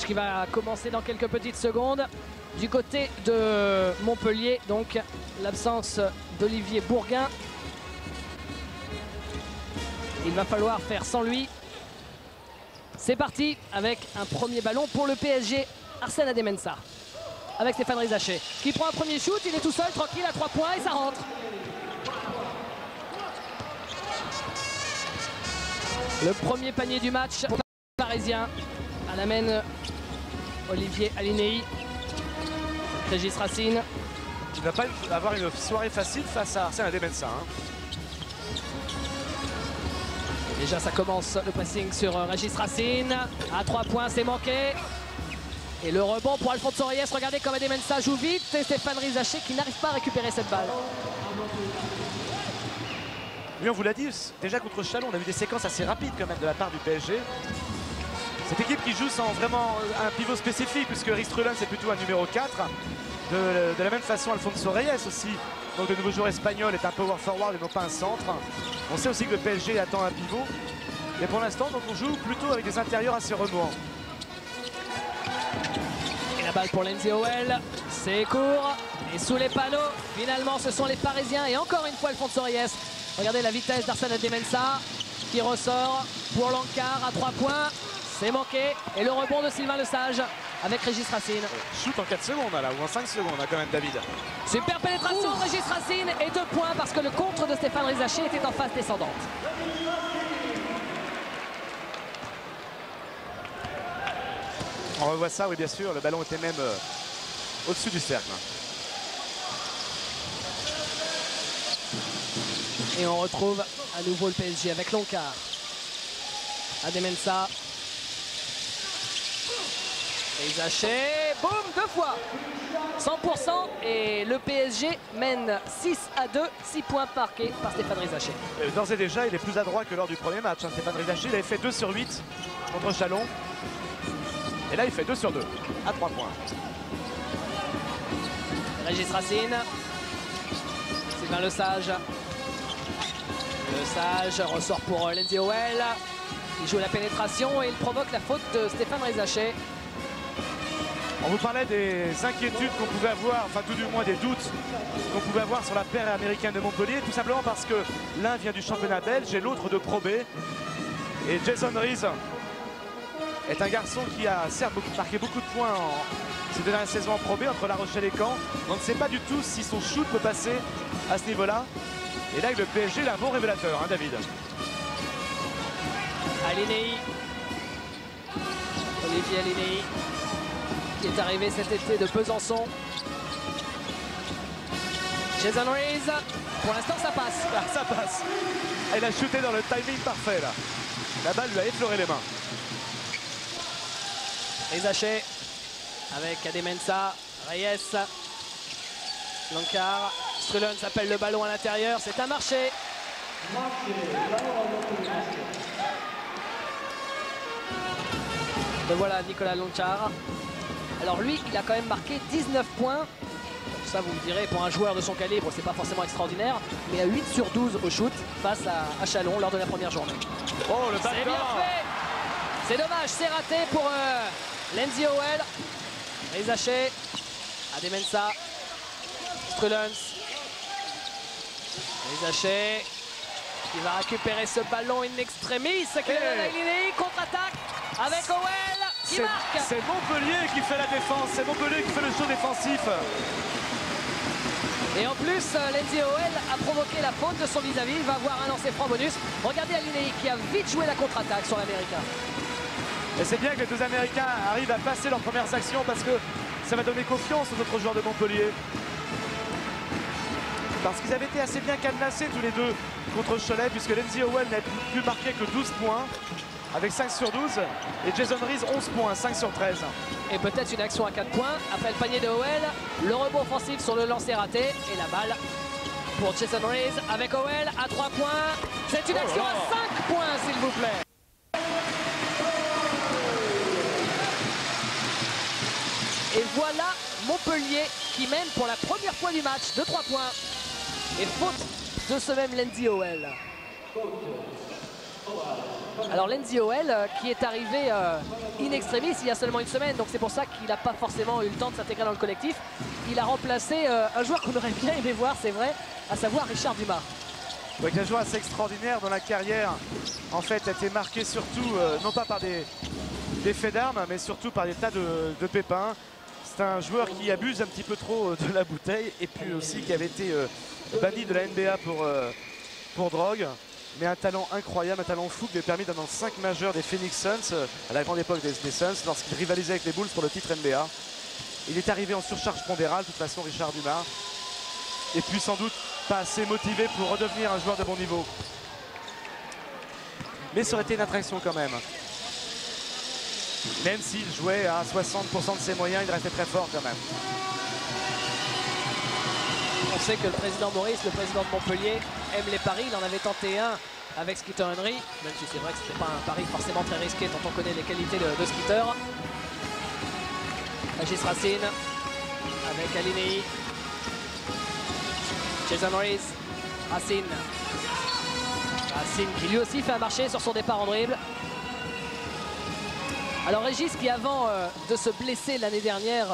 qui va commencer dans quelques petites secondes. Du côté de Montpellier, donc l'absence d'Olivier Bourguin. Il va falloir faire sans lui. C'est parti avec un premier ballon pour le PSG. Arsène Adémensah avec Stéphane Rizaché qui prend un premier shoot. Il est tout seul, tranquille à 3 points et ça rentre. Le premier panier du match parisien. À la mène Olivier Alinei. Régis Racine. Il ne va pas avoir une soirée facile face à Arsène Adémensah. Déjà ça commence le pressing sur Régis Racine. À 3 points, c'est manqué. Et le rebond pour Alfonso Reyes. Regardez comme Adémensah joue vite. Et Stéphane Rizaché qui n'arrive pas à récupérer cette balle. Oui, on vous l'a dit, déjà contre Chalon, on a vu des séquences assez rapides quand même de la part du PSG. Cette équipe qui joue sans vraiment un pivot spécifique, puisque Ristrullin c'est plutôt un numéro 4. De la même façon, Alfonso Reyes aussi, donc le nouveau joueur espagnol, est un power forward et non pas un centre. On sait aussi que le PSG attend un pivot. Mais pour l'instant, donc on joue plutôt avec des intérieurs assez remuants. Et la balle pour Lenzi Howell, c'est court. Et sous les panneaux, finalement, ce sont les Parisiens. Et encore une fois, Alfonso Reyes. Regardez la vitesse d'Arsène Adémensah qui ressort pour Lankar à 3 points. C'est manqué. Et le rebond de Sylvain Lesage avec Régis Racine. Shoot en 4 secondes là, ou en 5 secondes quand même, David. Super pénétration, Régis Racine et 2 points parce que le contre de Stéphane Rizaché était en phase descendante. On revoit ça, oui bien sûr, le ballon était même au-dessus du cercle. Et on retrouve à nouveau le PSG avec Lankar. Adémensah. Rizaché, boum, 2 fois. 100% et le PSG mène 6-2, 6 points marqués par Stéphane Rizaché. D'ores et déjà, il est plus adroit que lors du premier match. Stéphane Rizaché, il avait fait 2 sur 8 contre Chalon. Et là, il fait 2 sur 2, à 3 points. Régis Racine. Sylvain Lesage. Lesage ressort pour Lenzi Howell. Il joue la pénétration et il provoque la faute de Stéphane Rizaché. On vous parlait des inquiétudes qu'on pouvait avoir, enfin tout du moins des doutes qu'on pouvait avoir sur la paire américaine de Montpellier, tout simplement parce que l'un vient du championnat belge et l'autre de Pro B. Et Jason Rees est un garçon qui a certes marqué beaucoup de points ces dernières saisons en Pro B entre La Rochelle et Caen. On ne sait pas du tout si son shoot peut passer à ce niveau-là. Et là, avec le PSG, il a un bon révélateur, hein, David. Alinei. Olivier Alinei qui est arrivé cet été de Besançon. Jason Rees. Pour l'instant, ça passe. Ah, ça passe. Il a shooté dans le timing parfait, là. La balle lui a effleuré les mains. Rizaché avec Adémensah, Reyes, Lankar, Strullen s'appelle le ballon à l'intérieur, c'est un marché. Le voilà Nicolas Lankar. Alors lui, il a quand même marqué 19 points. Ça vous me direz, pour un joueur de son calibre, c'est pas forcément extraordinaire, mais à 8 sur 12 au shoot face à Chalon lors de la première journée. Oh, le C'est bien fait. C'est dommage, c'est raté pour Lenzi Howell. Rizaché, Adémensah, Strullens. Rizaché qui va récupérer ce ballon in extremis. Contre-attaque avec Howell qui marque. C'est Montpellier qui fait la défense, c'est Montpellier qui fait le show défensif. Et en plus, Lenzi Howell a provoqué la faute de son vis-à-vis. Il va avoir un lancer franc bonus. Regardez Alinei qui a vite joué la contre-attaque sur l'Américain. Et c'est bien que les deux Américains arrivent à passer leurs premières actions parce que ça va donner confiance aux autres joueurs de Montpellier. Parce qu'ils avaient été assez bien cadenassés tous les deux contre Cholet, puisque Lenzi Howell n'a pu marquer que 12 points avec 5 sur 12 et Jason Rees 11 points, 5 sur 13. Et peut-être une action à 4 points après le panier de Howell, le rebond offensif sur le lancer raté et la balle pour Jason Rees avec Howell à 3 points. C'est une action à 5 points s'il vous plaît. Et voilà Montpellier qui mène pour la première fois du match de 3 points. Et faute de ce même Lenzi Howell. Alors Lenzi Howell qui est arrivé in extremis il y a seulement une semaine, donc c'est pour ça qu'il n'a pas forcément eu le temps de s'intégrer dans le collectif. Il a remplacé un joueur qu'on aurait bien aimé voir, c'est vrai, à savoir Richard Dumas. Donc un joueur assez extraordinaire dont la carrière en fait a été marquée surtout non pas par des faits d'armes mais surtout par des tas de pépins. C'est un joueur qui abuse un petit peu trop de la bouteille et puis aussi qui avait été banni de la NBA pour drogue. Mais un talent incroyable, un talent fou qui lui a permis d'être dans 5 majeurs des Phoenix Suns à la grande époque des Suns lorsqu'il rivalisait avec les Bulls pour le titre NBA. Il est arrivé en surcharge pondérale, de toute façon Richard Dumas. Et puis sans doute pas assez motivé pour redevenir un joueur de bon niveau. Mais ça aurait été une attraction quand même. Même s'il jouait à 60% de ses moyens, il restait très fort quand même. On sait que le président Maurice, le président de Montpellier, aime les paris. Il en avait tenté un avec Skeeter Henry, même si c'est vrai que ce n'était pas un pari forcément très risqué tant on connaît les qualités de Skeeter. Régis Racine avec Alinei. Jason Rees, Racine qui lui aussi fait un marché sur son départ en dribble. Alors Régis qui avant de se blesser l'année dernière,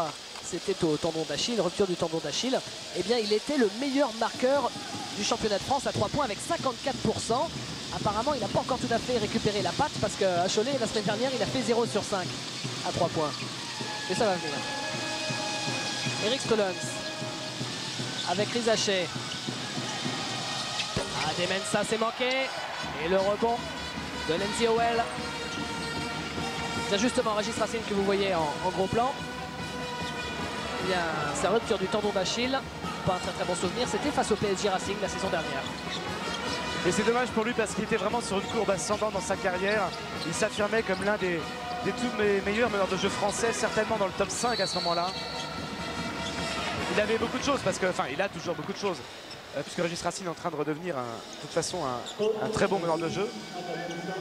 c'était au tendon d'Achille, rupture du tendon d'Achille, eh bien il était le meilleur marqueur du championnat de France à 3 points avec 54%. Apparemment il n'a pas encore tout à fait récupéré la patte parce qu'à Cholet la semaine dernière il a fait 0 sur 5 à 3 points. Mais ça va venir. Eric Stolons avec Rizaché. Demensa s'est manqué. Et le rebond de Lenzi Howell. C'est justement Régis Racine que vous voyez en gros plan. Il y a sa rupture du tendon d'Achille. Pas un très très bon souvenir. C'était face au PSG Racing la saison dernière. Et c'est dommage pour lui parce qu'il était vraiment sur une courbe ascendante dans sa carrière. Il s'affirmait comme l'un des tous meilleurs meneurs de jeu français, certainement dans le top 5 à ce moment-là. Il avait beaucoup de choses parce que, enfin, il a toujours beaucoup de choses. Puisque Régis Racine est en train de redevenir de toute façon un très bon meneur de jeu.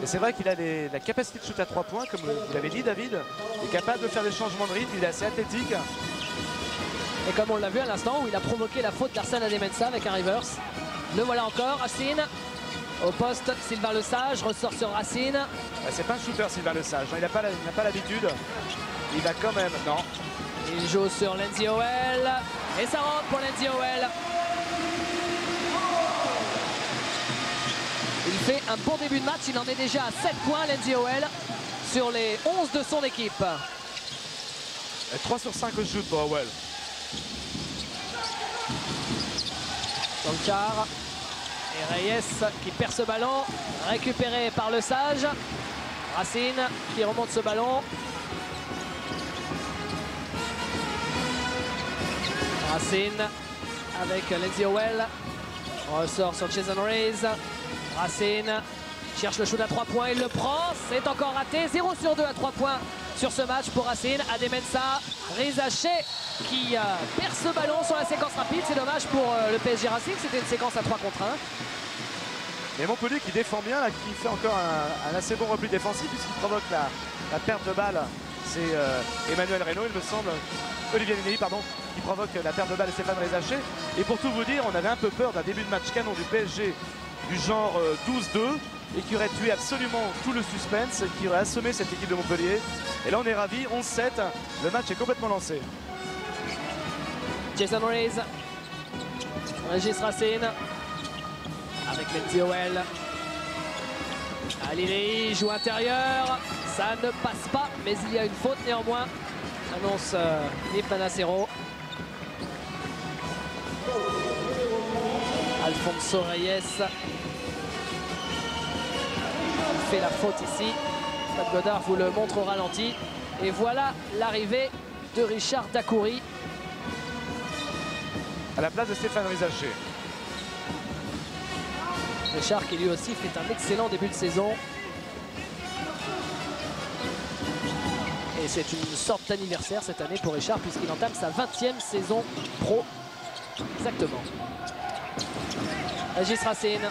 Et c'est vrai qu'il a la capacité de shoot à 3 points, comme vous l'avez dit David. Il est capable de faire des changements de rythme, il est assez athlétique. Et comme on l'a vu à l'instant où il a provoqué la faute d'Arsène Adémensa avec un reverse. Le voilà encore, Racine. Au poste, Sylvain Lesage ressort sur Racine. C'est pas un shooter Sylvain Lesage, il n'a pas l'habitude. Il va quand même, non. Il joue sur Lenzi Howell. Et ça rentre pour Lenzi Howell. Il fait un bon début de match, il en est déjà à 7 points, Lenzi Howell, sur les 11 de son équipe. 3 sur 5 au shoot pour Howell. Dans le quart. Et Reyes qui perd ce ballon, récupéré par Lesage. Racine qui remonte ce ballon. Racine avec Lenzi Howell. On ressort sur Jason Rees. Racine cherche le shoot à 3 points, il le prend, c'est encore raté, 0 sur 2 à 3 points sur ce match pour Racine. Adémensa, Rizaché qui perd ce ballon sur la séquence rapide, c'est dommage pour le PSG Racing, c'était une séquence à 3 contre 1. Et Montpellier qui défend bien, là, qui fait encore un assez bon repli défensif puisqu'il provoque la perte de balle. C'est Emmanuel Reynaud, il me semble, Olivier Alinei, pardon, qui provoque la perte de balle de Stéphane Rizaché. Et pour tout vous dire, on avait un peu peur d'un début de match canon du PSG du genre 12-2 et qui aurait tué absolument tout le suspense, qui aurait assommé cette équipe de Montpellier. Et là on est ravis, 11-7, le match est complètement lancé. Jason Rees, Régis Racine avec Lenzi Howell. Alinei joue intérieur, ça ne passe pas, mais il y a une faute néanmoins, annonce Yves Manacero. Alfonso Reyes fait la faute ici. Fred Godard vous le montre au ralenti. Et voilà l'arrivée de Richard Dacoury. À la place de Stéphane Rizaché. Richard qui lui aussi fait un excellent début de saison. Et c'est une sorte d'anniversaire cette année pour Richard puisqu'il entame sa 20e saison pro. Exactement. Régis Racine.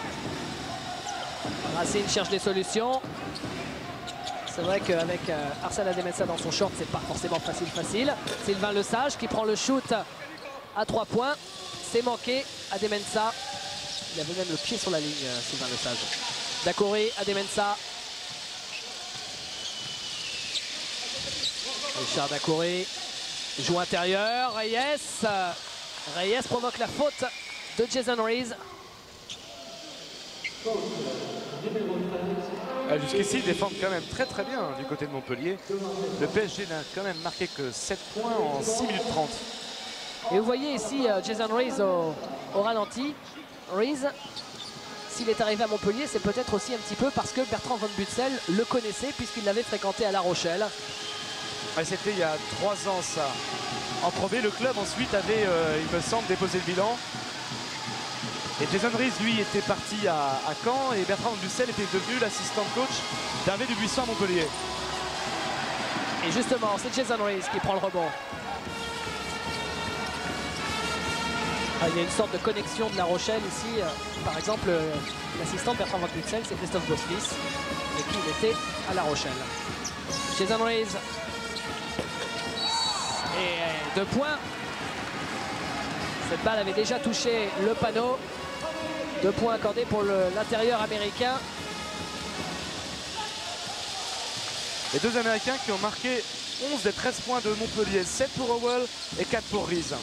Racine cherche des solutions. C'est vrai qu'avec Arsène Adémensa dans son short, c'est pas forcément facile. Sylvain Lesage qui prend le shoot à 3 points. C'est manqué. Adémensa. Il avait même le pied sur la ligne, Sylvain Lesage. Dacoury à Demensa. Richard Dacoury joue intérieur. Reyes provoque la faute de Jason Rees. Jusqu'ici, ils défendent quand même très très bien du côté de Montpellier. Le PSG n'a quand même marqué que 7 points en 6 minutes 30. Et vous voyez ici Jason Rees au ralenti. Rees, s'il est arrivé à Montpellier, c'est peut-être aussi un petit peu parce que Bertrand Van Butzel le connaissait puisqu'il l'avait fréquenté à La Rochelle. C'était il y a 3 ans ça. En Pro B, le club ensuite avait, il me semble, déposé le bilan. Et Jason Rees, lui, était parti à Caen et Bertrand Van Butzel était devenu l'assistant coach d'Hervé Dubuisson à Montpellier. Et justement, c'est Jason Rees qui prend le rebond. Il y a une sorte de connexion de La Rochelle ici. Par exemple, l'assistant de Bertrand Van Butzel, c'est Christophe Bosfils, et qui il était à La Rochelle. Jason Rees. Et 2 points. Cette balle avait déjà touché le panneau. 2 points accordés pour l'intérieur américain. Les deux Américains qui ont marqué 11 des 13 points de Montpellier. 7 pour Howell et 4 pour Rees.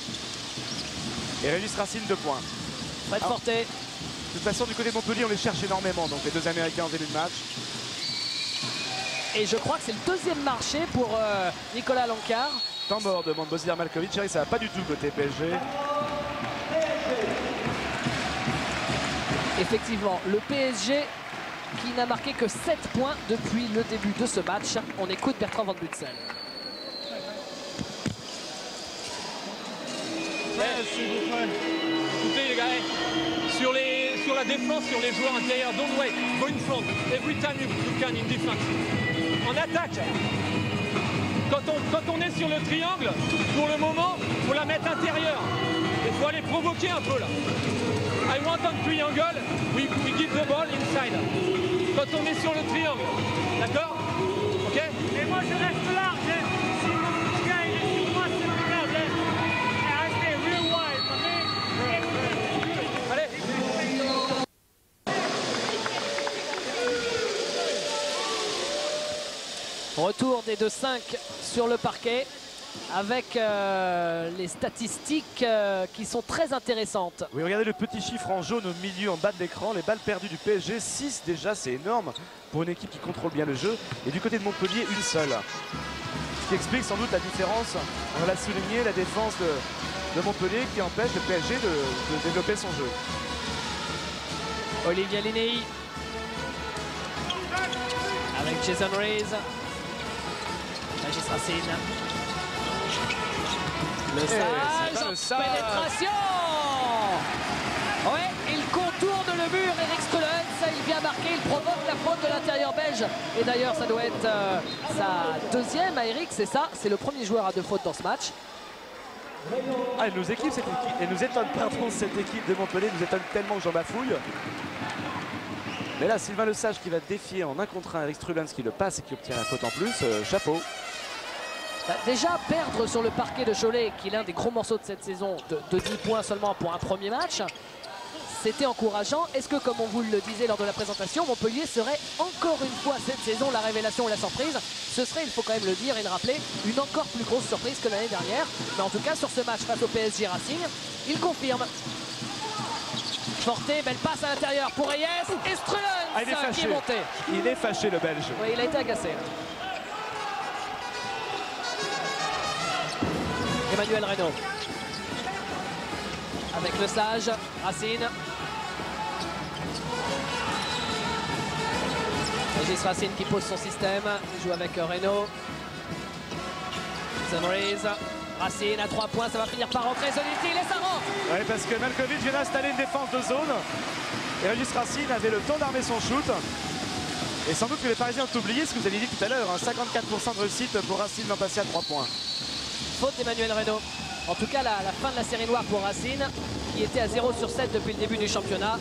Et Régis Racine, 2 points. Fred Forté. De toute façon, du côté de Montpellier, on les cherche énormément. Donc les deux Américains en début de match. Et je crois que c'est le 2e marché pour Nicolas Lancard. Temps mort demande Bosir Malkovic. Ça va pas du tout côté PSG. Effectivement, le PSG qui n'a marqué que 7 points depuis le début de ce match. On écoute Bertrand Van Butzel. Écoutez les gars, sur la défense, sur les joueurs intérieurs, don't wait, go in front, every time you can in defense. En attaque, quand on est sur le triangle, pour le moment, il faut la mettre intérieure. Il faut aller provoquer un peu là. I want on triangle, we give the ball inside. Quand on est sur le triangle, d'accord? Ok? Et moi je reste large. Si mon gars il est sur moi, c'est pas grave. Restez real wide, ok? Allez! Retour des 2-5 sur le parquet avec les statistiques qui sont très intéressantes. Oui, regardez le petit chiffre en jaune au milieu, en bas de l'écran. Les balles perdues du PSG, 6 déjà, c'est énorme pour une équipe qui contrôle bien le jeu. Et du côté de Montpellier, une seule. Ce qui explique sans doute la différence, on l'a souligné, la défense de Montpellier qui empêche le PSG de développer son jeu. Olivier Linei avec Jason Rees. Régis Racine. Le sage, pénétration. Ouais, il contourne le mur, Eric Strullens, il vient marquer, il provoque la faute de l'intérieur belge. Et d'ailleurs, ça doit être sa 2e à Eric, c'est ça, c'est le premier joueur à 2 fautes dans ce match. Elle nous équipe cette équipe, elle nous étonne, pardon, cette équipe de Montpellier nous étonne tellement que j'en bafouille. Mais là, Sylvain Lesage qui va défier en 1 contre 1 Eric Strullens qui le passe et qui obtient la faute en plus, chapeau. Déjà, perdre sur le parquet de Cholet, qui est l'un des gros morceaux de cette saison, de 10 points seulement pour un premier match, c'était encourageant. Est-ce que, comme on vous le disait lors de la présentation, Montpellier serait encore une fois cette saison la révélation ou la surprise? Ce serait, il faut quand même le dire et le rappeler, une encore plus grosse surprise que l'année dernière. Mais en tout cas, sur ce match face au PSG Racing, il confirme. Forté, belle passe à l'intérieur pour Reyes et Strullens qui est monté. Il est fâché, le Belge. Oui, il a été agacé. Emmanuel Reynaud avec le sage, Racine. Régis Racine qui pose son système, il joue avec Reynaud. Rees, Racine à 3 points, ça va finir par rentrer, Soliti, et ça rentre. Oui, parce que Malkovic vient d'installer une défense de zone. Et Régis Racine avait le temps d'armer son shoot. Et sans doute que les Parisiens ont oublié ce que vous avez dit tout à l'heure, hein, 54% de réussite pour Racine d'en passer à 3 points. Faute d'Emmanuel Reynaud. En tout cas, la fin de la série noire pour Racine, qui était à 0 sur 7 depuis le début du championnat,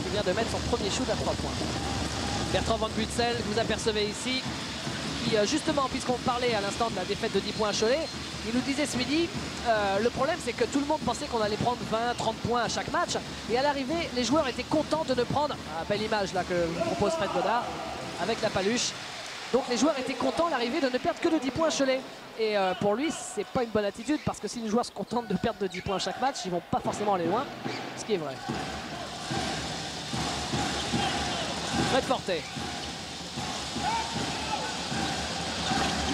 qui vient de mettre son premier shoot à 3 points. Bertrand Van Butzel, vous apercevez ici, qui justement, puisqu'on parlait à l'instant de la défaite de 10 points à Cholet, il nous disait ce midi, le problème c'est que tout le monde pensait qu'on allait prendre 20-30 points à chaque match. Et à l'arrivée, les joueurs étaient contents de ne prendre, belle image là que vous propose Fred Godard, avec la paluche. Donc les joueurs étaient contents à l'arrivée de ne perdre que de 10 points à Cholet. Et pour lui, c'est pas une bonne attitude parce que si les joueurs se contentent de perdre de 10 points à chaque match, ils vont pas forcément aller loin, ce qui est vrai. Fred Forté.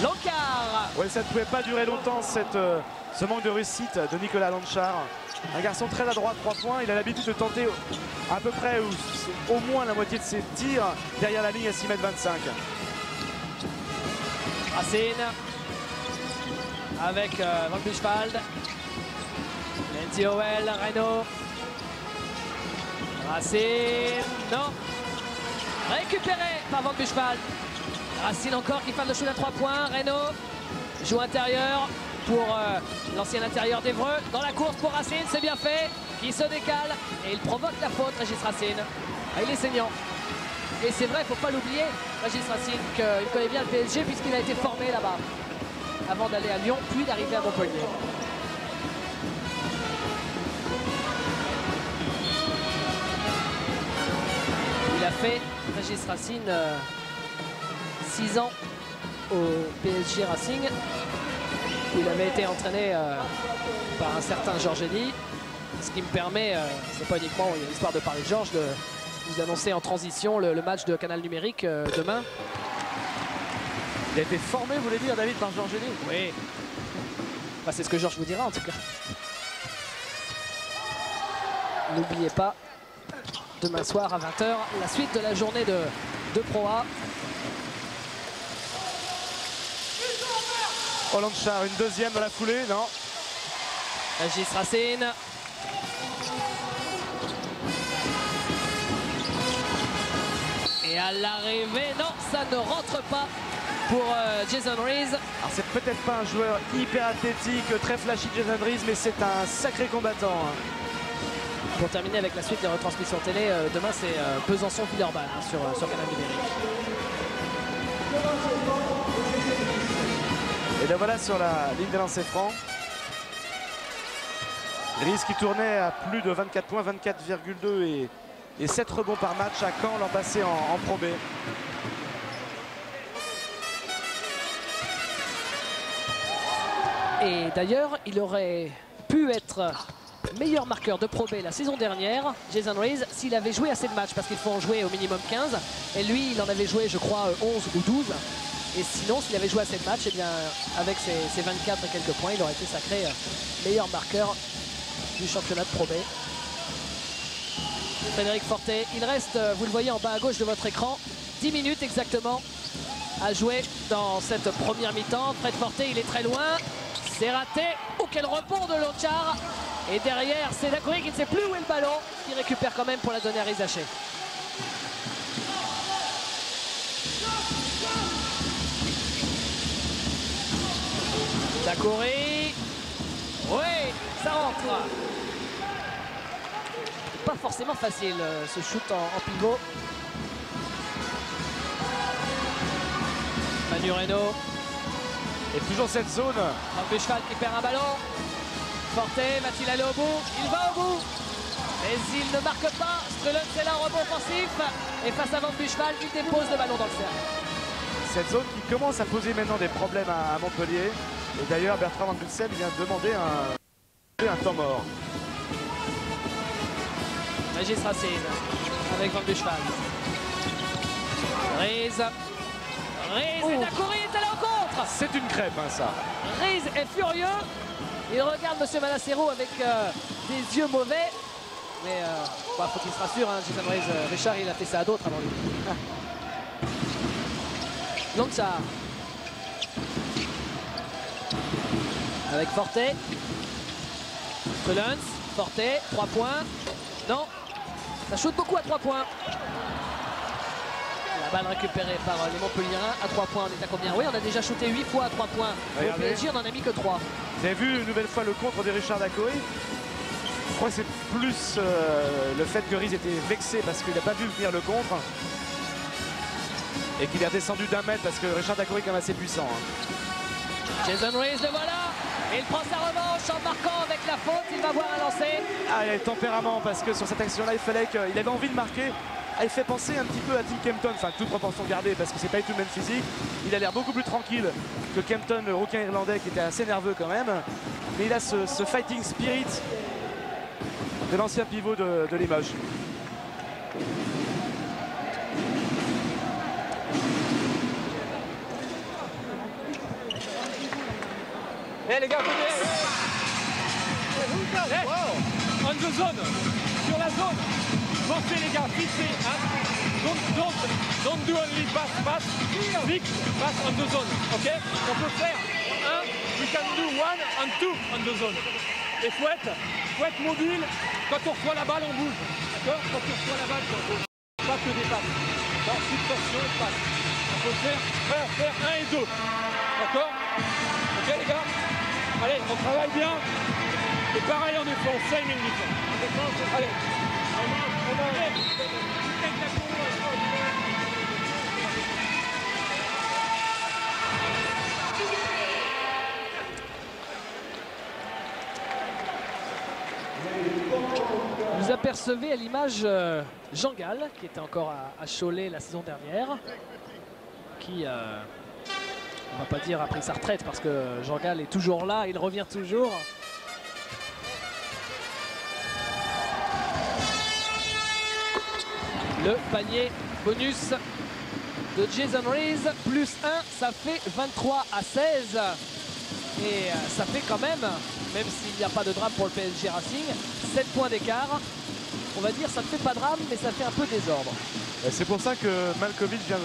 Lancard. Ouais, ça ne pouvait pas durer longtemps ce manque de réussite de Nicolas Lanchard. Un garçon très adroit à 3 points. Il a l'habitude de tenter à peu près au moins la moitié de ses tirs derrière la ligne à 6,25 m. Racine avec Van Buchwald. Lindsay Howell, Reynaud. Racine, non. Récupéré par Van Buchwald. Racine encore qui fait le shoot à 3 points. Reynaud joue intérieur pour l'ancien intérieur d'Evreux. Dans la course pour Racine, c'est bien fait. Qui se décale et il provoque la faute, Régis Racine. Il est saignant. Et c'est vrai, il ne faut pas l'oublier, Régis Racine, qu'il connaît bien le PSG puisqu'il a été formé là-bas avant d'aller à Lyon, puis d'arriver à Montpellier. Il a fait, Régis Racine, 6 ans au PSG Racing. Il avait été entraîné par un certain Georges Eddy. Ce qui me permet, c'est pas uniquement l'histoire de parler de Georges, de vous annoncer en transition le match de Canal Numérique demain. Il a été formé, vous voulez dire, David, par Georges Eddy? Oui. Enfin, c'est ce que Georges vous dira en tout cas. N'oubliez pas, demain soir à 20 h, la suite de la journée de Pro A. Lanchard, une deuxième dans la foulée, non? Régis Racine. Et à l'arrivée, non, ça ne rentre pas pour Jason Rees. Alors c'est peut-être pas un joueur hyper athlétique, très flashy Jason Rees, mais c'est un sacré combattant. Pour terminer avec la suite des retransmissions télé, demain c'est Besançon-Villeurbanne sur Canal Numérique. Et là voilà sur la ligne des lancers francs. Rees qui tournait à plus de 24 points, 24,2 et 7 rebonds par match à Caen l'an passé en Pro B. Et d'ailleurs, il aurait pu être meilleur marqueur de Pro B la saison dernière, Jason Rees, s'il avait joué assez de matchs, parce qu'il faut en jouer au minimum 15. Et lui, il en avait joué, je crois, 11 ou 12. Et sinon, s'il avait joué assez de matchs, eh bien, avec ses 24 et quelques points, il aurait été sacré meilleur marqueur du championnat de Pro B. Frédéric Forté, il reste, vous le voyez en bas à gauche de votre écran, 10 minutes exactement à jouer dans cette première mi-temps. Fred Forté, il est très loin, c'est raté. Oh, quel rebond de Lanchard. Et derrière, c'est Dacoury qui ne sait plus où est le ballon, qui récupère quand même pour la donner à Rizaché. Dacoury, oui, ça rentre. Pas forcément facile ce shoot en pivot. Manu Reynaud. Et toujours cette zone. Van Buchwald qui perd un ballon. Forté, va-t-il aller au bout? Il va au bout. Mais il ne marque pas. Strelund, c'est là, rebond offensif. Et face à Van Buchwald, il dépose le ballon dans le cercle. Cette zone qui commence à poser maintenant des problèmes à Montpellier. Et d'ailleurs, Bertrand Van Bussel vient demander un temps mort. Régis Racine avec Van Buchwald. Rees et Dacoury est à l'encontre. C'est une crêpe, hein, ça. Rees est furieux. Il regarde M. Manassero avec des yeux mauvais. Mais faut qu'il se rassure, hein, Jason Rees. Richard, il a fait ça à d'autres avant lui. Lanchard. Avec Forté. Strelund, Forté, 3 points. Non, ça shoot beaucoup à 3 points. La balle récupérée par les Montpelliérains à 3 points. On est à combien? Oui, on a déjà shooté 8 fois à 3 points. Au PSG, on n'en a mis que 3. Vous avez vu une nouvelle fois le contre de Richard Dacoury? Je crois que c'est plus le fait que Rees était vexé parce qu'il n'a pas vu venir le contre. Et qu'il est redescendu d'1 mètre parce que Richard Dacoury est quand même assez puissant. Hein. Jason Rees, le voilà. Et il prend sa revanche en marquant avec la faute. Il va voir un lancer. Ah, il a le tempérament parce que sur cette action-là, il fallait qu'il avait envie de marquer. Ah, il fait penser un petit peu à Tim Kempton, enfin toute proportion gardée parce que c'est pas du tout le même physique. Il a l'air beaucoup plus tranquille que Kempton, le requin irlandais qui était assez nerveux quand même. Mais il a ce fighting spirit de l'ancien pivot de Limoges. Eh les gars, on the zone, sur la zone. Pensez les gars, fixez. Hein. Don't do only pass. Fix, pass on the zone. Ok? On peut faire 1, we can do 1 and 2 on the zone. Et faut être mobile. Quand on reçoit la balle, on bouge. D'accord? Quand on reçoit la balle, on bouge. Pas que des passes. Dans fixation et passe. On peut faire 1 et 2. D'accord? Ok les gars? Allez, on travaille bien. Et pareil en défense, 5 minutes. Allez. Vous apercevez à l'image Jean Gall, qui était encore à Cholet la saison dernière, qui, on va pas dire a pris sa retraite parce que Jean Gall est toujours là, il revient toujours. Le panier bonus de Jason Rees, plus 1, ça fait 23-16. Et ça fait quand même s'il n'y a pas de drame pour le PSG Racing, 7 points d'écart. On va dire ça ne fait pas drame, mais ça fait un peu désordre. C'est pour ça que Malkovich vient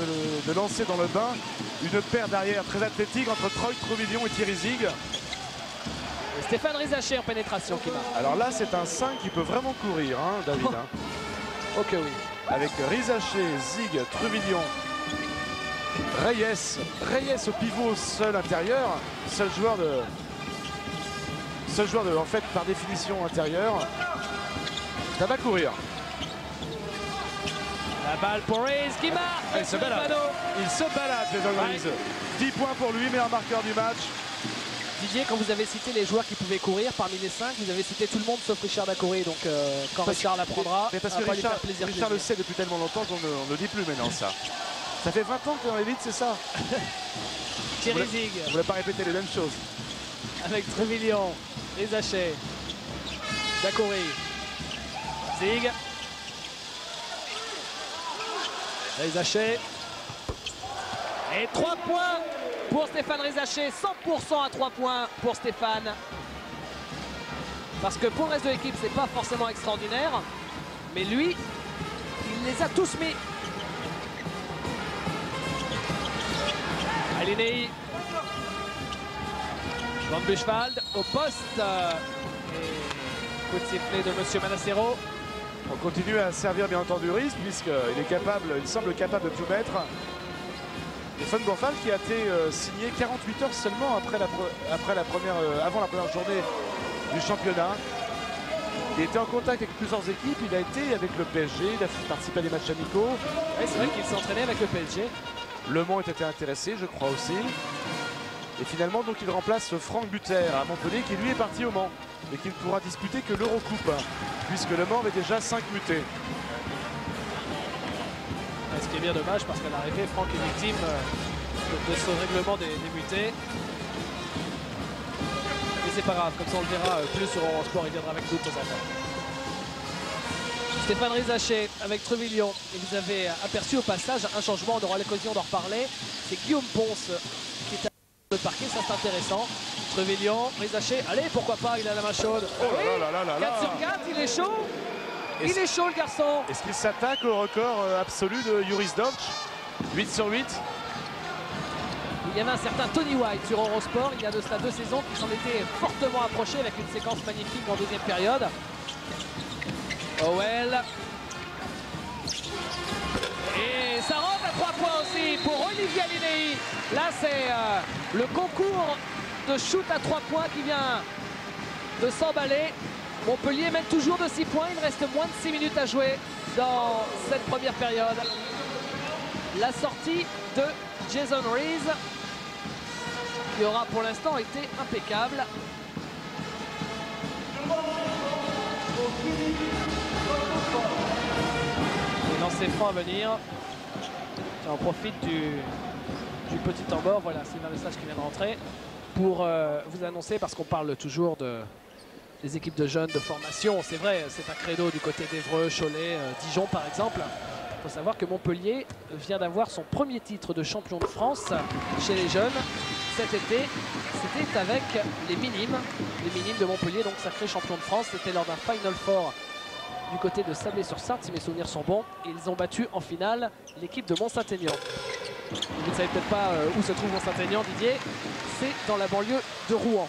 de lancer dans le bain une paire d'arrière très athlétique entre Troy Trouvillon et Thierry Zig. Et Stéphane Rizaché en pénétration qui marque. Alors là, c'est un 5 qui peut vraiment courir, hein, David. Hein. Ok, oui. Avec Rizaché, Zig, Truvillon, Reyes au pivot, seul intérieur, seul joueur de en fait par définition intérieur. Ça va courir. La balle pour Rees qui marque. Il se balade. Jason Rees. 10 points pour lui, meilleur marqueur du match. Didier, quand vous avez cité les joueurs qui pouvaient courir, parmi les 5, vous avez cité tout le monde sauf Richard Dacoury. Donc quand Richard l'apprendra, mais parce que Richard le sait depuis tellement longtemps qu'on ne le dit plus maintenant ça. Ça fait 20 ans que dans l'élite, c'est ça. Thierry Zig. On ne voulait pas répéter les mêmes choses. Avec Trevillon, Rizaché, Dacoury, Zig. Rizaché. Et 3 points pour Stéphane Rizaché. 100% à 3 points pour Stéphane. Parce que pour le reste de l'équipe, c'est pas forcément extraordinaire. Mais lui, il les a tous mis. Alinei. Van Buchwald au poste. Et coup de sifflet de Monsieur Manassero. On continue à servir bien entendu Rees puisqu'il semble capable de tout mettre. Et Von Buchwald qui a été signé 48 heures seulement avant la première journée du championnat. Il était en contact avec plusieurs équipes, il a été avec le PSG, il a participé à des matchs amicaux. Ouais, c'est vrai qu'il s'entraînait avec le PSG. Le Mans était intéressé, je crois aussi. Et finalement, donc, il remplace Franck Buter à Montpellier, qui lui est parti au Mans, mais qui ne pourra disputer que l'Eurocoupe, puisque le Mans avait déjà 5 mutés. Ce qui est bien dommage, parce qu'à l'arrivée, Franck est victime de ce règlement des mutés. Mais c'est pas grave, comme ça on le verra plus sur Eurosport, il viendra avec nous de temps en temps. Stéphane Rizaché avec Trevillon. Et vous avez aperçu au passage un changement, on aura l'occasion d'en reparler. C'est Guillaume Ponce qui est à le parquet, ça c'est intéressant. Trevillon, Rizaché, allez pourquoi pas, il a la main chaude. Oh là là là là 4 sur 4, il est chaud. Il est chaud le garçon. Est-ce qu'il s'attaque au record absolu de Juris Dortch? 8 sur 8. Il y avait un certain Tony White sur Eurosport, il y a de cela 2 saisons, qui s'en était fortement approché avec une séquence magnifique en deuxième période. Howell. Et ça rentre à 3 points aussi pour Olivier Alinei. Là, c'est le concours de shoot à 3 points qui vient de s'emballer. Montpellier mène toujours de 6 points. Il reste moins de 6 minutes à jouer dans cette première période. la sortie de Jason Reese, qui aura pour l'instant été impeccable. Et lancer franc à venir. Et on profite du petit temps mort. Voilà, Sylvain Lesage qui vient de rentrer pour vous annoncer, parce qu'on parle toujours des équipes de jeunes, de formation. C'est vrai, c'est un credo du côté d'Évreux, Cholet, Dijon par exemple. Il faut savoir que Montpellier vient d'avoir son premier titre de champion de France chez les jeunes cet été. C'était avec les Minimes de Montpellier, donc sacré champion de France. C'était lors d'un Final Four du côté de Sablé-sur-Sarthe, si mes souvenirs sont bons. Et ils ont battu en finale l'équipe de Mont-Saint-Aignan. Vous ne savez peut-être pas où se trouve Mont-Saint-Aignan, Didier. C'est dans la banlieue de Rouen.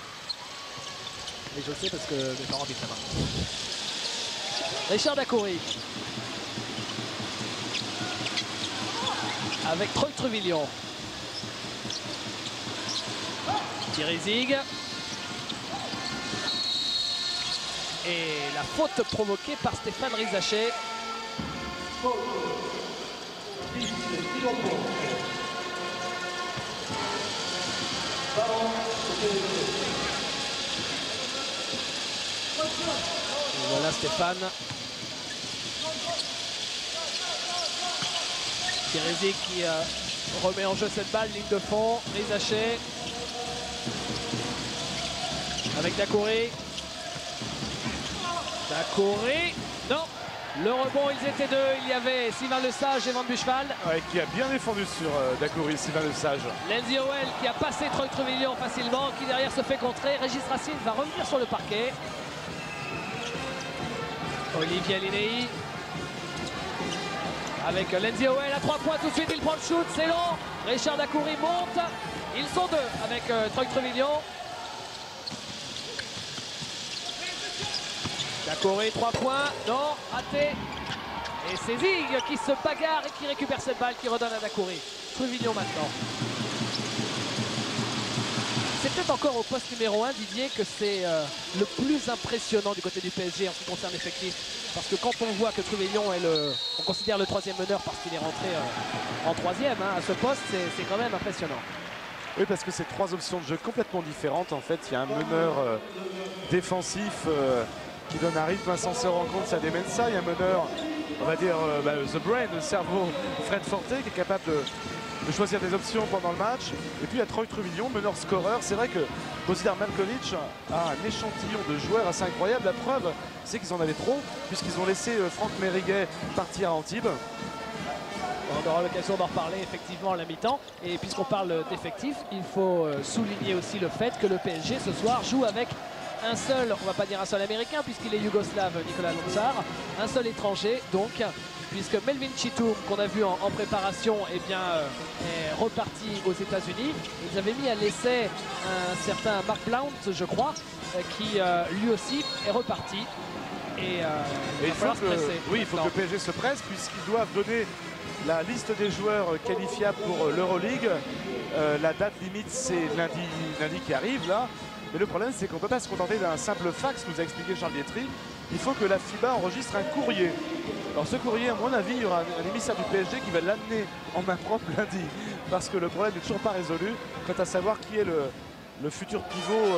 Et je le sais parce que mes parents habitent là-bas. Richard Dacoury. Avec Troy Truvillon. Thierry Zig. Et la faute provoquée par Stéphane Rizaché. Et voilà Stéphane. Thierry Zig qui remet en jeu cette balle, ligne de fond. Rizaché. Avec Dacoury. Dacoury. Non. Le rebond, ils étaient deux. Il y avait Sylvain Lesage et Van Buchwald. Ouais, qui a bien défendu sur Dacoury, Sylvain Lesage. Lindsay Howell qui a passé Troy Truvillon facilement, qui derrière se fait contrer. Régis Racine va revenir sur le parquet. Olivier Linei. Avec Lindsay Howell à 3 points tout de suite, il prend le shoot, c'est long. Richard Dacoury monte. Ils sont deux avec Troy Truvillon. Dacoury, 3 points, non, raté. Et c'est Zig qui se bagarre et qui récupère cette balle, qui redonne à Dacoury. Truvillon maintenant. C'est peut-être encore au poste numéro 1, Didier, que c'est le plus impressionnant du côté du PSG en ce qui concerne l'effectif. Parce que quand on voit que Truvillon est on considère le 3e meneur parce qu'il est rentré en 3e à ce poste, c'est quand même impressionnant. Oui, parce que c'est 3 options de jeu complètement différentes. En fait, il y a un meneur défensif qui donne un rythme, un sens rencontre, ça démène ça. Il y a un meneur, on va dire, the brain, le cerveau, Fred Forte, qui est capable de choisir des options pendant le match. Et puis il y a Troy Truvillon, meneur scoreur. C'est vrai que Bozidar Maljkovic a un échantillon de joueurs assez incroyable. La preuve, c'est qu'ils en avaient trop, puisqu'ils ont laissé Franck Mériguet partir à Antibes. On aura l'occasion d'en reparler effectivement à la mi-temps. Et puisqu'on parle d'effectifs, il faut souligner aussi le fait que le PSG ce soir joue avec un seul, on va pas dire un seul américain puisqu'il est yougoslave, Nicolas Lontsar, un seul étranger donc, puisque Melvin Chitoum qu'on a vu en préparation est reparti aux États-Unis. Ils avaient mis à l'essai un certain Mark Blount, je crois, qui lui aussi est reparti. Et il va falloir se presser. Oui, il faut que le PSG se presse puisqu'ils doivent donner la liste des joueurs qualifiables pour l'Euroleague. La date limite c'est lundi qui arrive là. Mais le problème, c'est qu'on ne peut pas se contenter d'un simple fax, nous a expliqué Charles Bietri. Il faut que la FIBA enregistre un courrier. Alors ce courrier, à mon avis, il y aura un émissaire du PSG qui va l'amener en main propre lundi. Parce que le problème n'est toujours pas résolu quant à savoir qui est le futur pivot,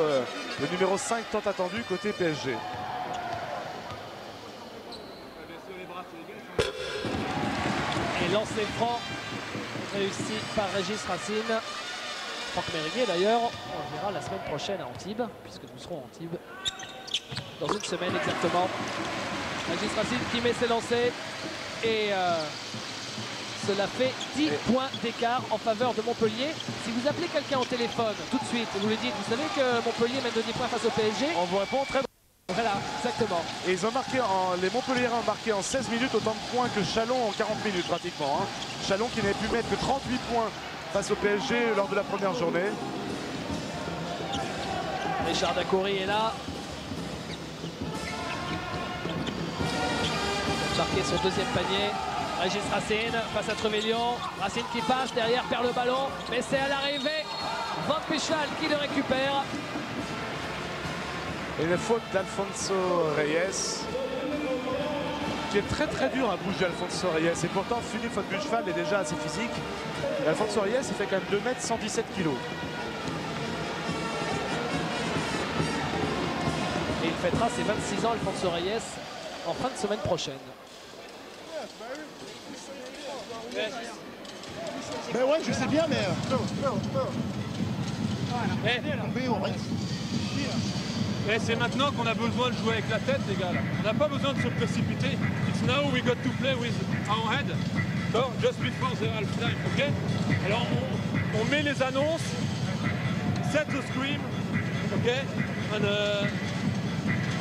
le numéro 5 tant attendu côté PSG. Et lancer franc réussi par Régis Racine. Franck Mériguet d'ailleurs, on verra la semaine prochaine à Antibes, puisque nous serons à Antibes dans une semaine exactement. Régis Racine qui met ses lancers et cela fait 10 points d'écart en faveur de Montpellier. Si vous appelez quelqu'un au téléphone tout de suite et vous lui dites, vous savez que Montpellier mène de 10 points face au PSG, on vous répond très bien. Voilà, exactement. Et ils ont marqué, les Montpelliérains ont marqué en 16 minutes autant de points que Chalon en 40 minutes pratiquement. Chalon qui n'avait pu mettre que 38 points face au PSG lors de la première journée. Richard Dacoury est là. Il a marqué son 2e panier. Régis Racine face à Truvillon. Racine qui passe, derrière perd le ballon. Mais c'est à l'arrivée. Van Buchwald qui le récupère. Et une faute d'Alfonso Reyes. qui est très très dur à bouger, Alfonso Reyes. Et pourtant, Philippe von Buchwald est déjà assez physique. Et Alfonso Reyes, il fait quand même 2 mètres 117 kilos. Et il fêtera ses 26 ans, Alfonso Reyes, en fin de semaine prochaine. Ben ouais, je sais bien, mais... C'est maintenant qu'on a besoin de jouer avec la tête, les gars. Là. On n'a pas besoin de se précipiter. It's now we got to play with our head. So, just before the half time, ok? Alors, on met les annonces, set the scream, ok? And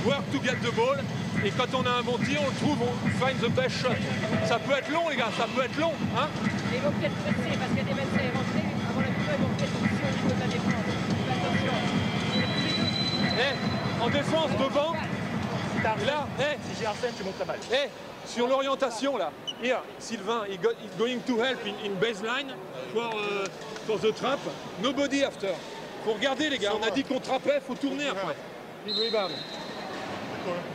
work to get the ball. Et quand on a un bon tir, on le trouve, on find the best shot. Ça peut être long, les gars, ça peut être long. Hein? Et ils vont peut-être presser, parce qu'il y a des médecins éventrés. Avant la mi-temps, ils vont peut-être presser au niveau de la défense. Attention. En défense, devant. Et là, Si j'ai Arsène, tu montes la balle. sur l'orientation, là. Here, Sylvain, he's going to help in baseline for the trap. Nobody after. Faut regarder, les gars. On a dit qu'on trappait, faut tourner après. Big rebound.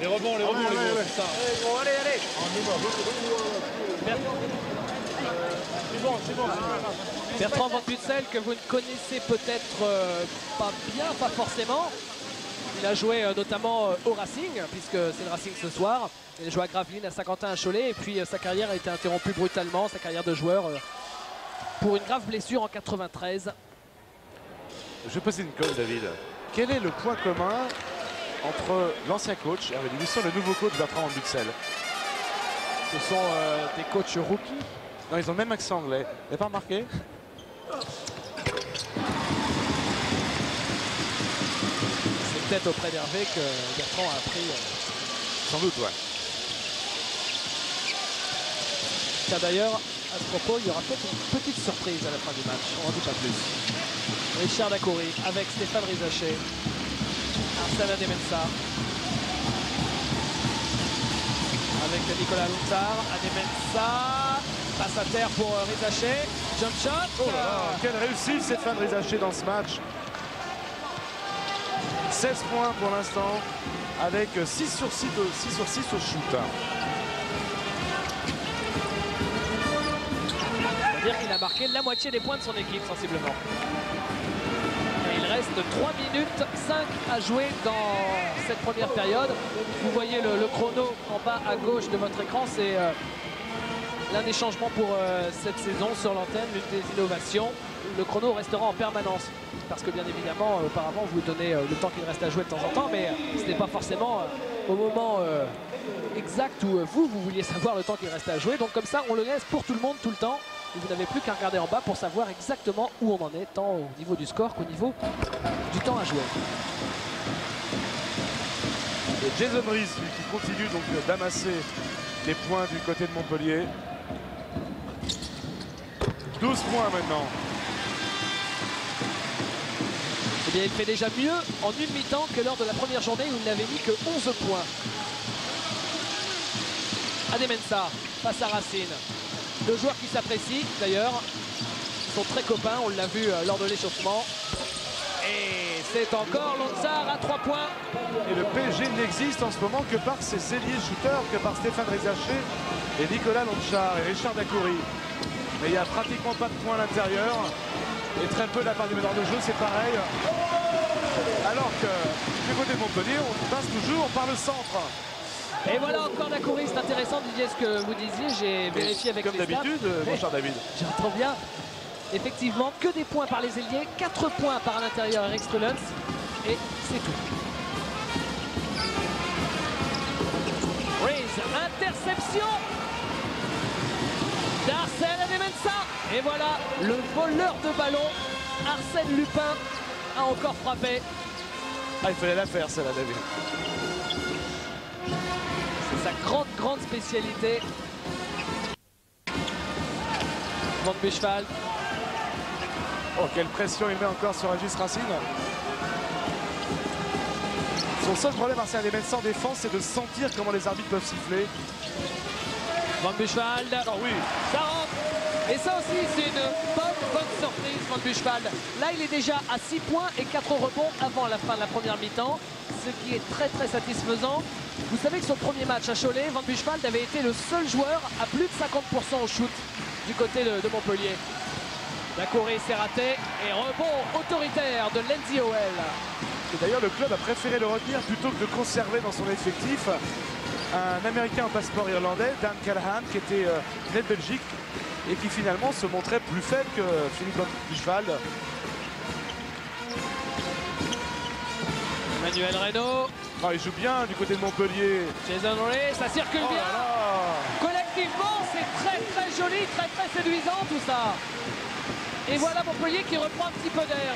Les rebonds, les gars, c'est ça. Allez. C'est bon. Bertrand Van Butsel, que vous ne connaissez peut-être pas bien, pas forcément. Il a joué notamment au Racing, puisque c'est le Racing ce soir. Il a joué à Gravelines, à Saint-Quentin, à Cholet. Et puis sa carrière a été interrompue brutalement, sa carrière de joueur, pour une grave blessure en 93. Je vais poser une colle, David. Quel est le point commun entre l'ancien coach, Hervé Dubuisson, et le nouveau coach Bertrand Van Butsel? Ce sont des coachs rookies. Non, ils ont le même accent anglais. Vous n'avez pas remarqué? C'est peut-être auprès d'Hervé que Bertrand a appris. Sans doute, ouais. Tiens, d'ailleurs, à ce propos, il y aura peut-être une petite surprise à la fin du match. On n'en dit pas plus. Richard Dacoury avec Stéphane Rizaché. Arsène Adémensa. Avec Nicolas Lountzar. Adémensa. Passe à terre pour Rizaché. Jump shot. Oh là là, quelle réussite Stéphane Rizaché dans ce match. 16 points pour l'instant, avec 6 sur 6 au shoot. C'est-à-dire qu'il a marqué la moitié des points de son équipe, sensiblement. Et il reste 3 minutes 5 à jouer dans cette première période. Vous voyez le chrono en bas à gauche de votre écran. C'est l'un des changements pour cette saison sur l'antenne, l'une des innovations. Le chrono restera en permanence. Parce que bien évidemment, auparavant, vous donnez le temps qu'il reste à jouer de temps en temps, mais ce n'est pas forcément au moment exact où vous vouliez savoir le temps qu'il reste à jouer. Donc comme ça, on le laisse pour tout le monde, tout le temps. Et vous n'avez plus qu'à regarder en bas pour savoir exactement où on en est, tant au niveau du score qu'au niveau du temps à jouer. Et Jason Reese, lui, qui continue donc d'amasser les points du côté de Montpellier. 12 points maintenant. Eh bien, il fait déjà mieux en une mi-temps que lors de la première journée où il n'avait mis que 11 points. Adémensa face à Racine. Deux joueurs qui s'apprécient d'ailleurs. Ils sont très copains, on l'a vu lors de l'échauffement. Et c'est encore Lountzar à 3 points. Et le PSG n'existe en ce moment que par ses ailiers shooters, que par Stéphane Rizaché et Nicolas Lountzar et Richard Dacoury. Mais il n'y a pratiquement pas de points à l'intérieur. Et très peu de la part du meneur de jeu, c'est pareil. Alors que du côté de Montpellier, on passe toujours par le centre. Et voilà encore Dacoury, c'est intéressant Didier ce que vous disiez, j'ai vérifié avec comme les stats. d'habitude, mon cher David. J'entends bien. Effectivement, que des points par les ailiers, 4 points par l'intérieur Eric Strelens, et c'est tout. Reese, interception d'Arsène Adémensa. Et voilà, le voleur de ballon, Arsène Lupin, a encore frappé. Ah, il fallait la faire, celle-là, David. C'est sa grande spécialité. Van Buchwald. Oh, quelle pression il met encore sur Régis Racine. Son seul problème, Arsène Adémensa en défense, c'est de sentir comment les arbitres peuvent siffler. Van Buchwald. Oh oui. Ça rentre. Et ça aussi, c'est une bonne bonne surprise Van Buchwald. Là, il est déjà à 6 points et 4 rebonds avant la fin de la première mi-temps, ce qui est très très satisfaisant. Vous savez que son premier match à Cholet, Van Buchwald avait été le seul joueur à plus de 50% au shoot du côté de Montpellier. La Corée s'est ratée et rebond autoritaire de Lindsay Howell. Et d'ailleurs, le club a préféré le retenir plutôt que de conserver dans son effectif un Américain en passeport irlandais, Dan Callahan, qui était né de Belgique et qui finalement se montrait plus faible que Philippe Van Buchwald. Manuel Reynaud. Oh, il joue bien du côté de Montpellier. Jason Ray, ça circule Oh bien. là là. Collectivement, c'est très très joli, très très séduisant tout ça. Et voilà Montpellier qui reprend un petit peu d'air.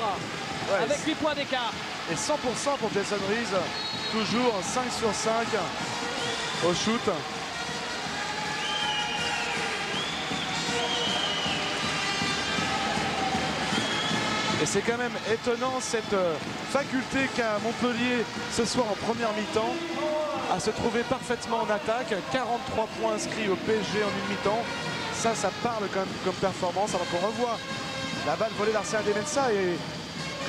Ouais, avec 8 points d'écart. Et 100% pour Jason Rees, toujours 5 sur 5 au shoot. Et c'est quand même étonnant cette faculté qu'a Montpellier ce soir en première mi-temps à se trouver parfaitement en attaque. 43 points inscrits au PSG en une mi-temps. Ça parle quand même comme performance. Alors qu'on revoit la balle volée d'Arsenal de Mensa et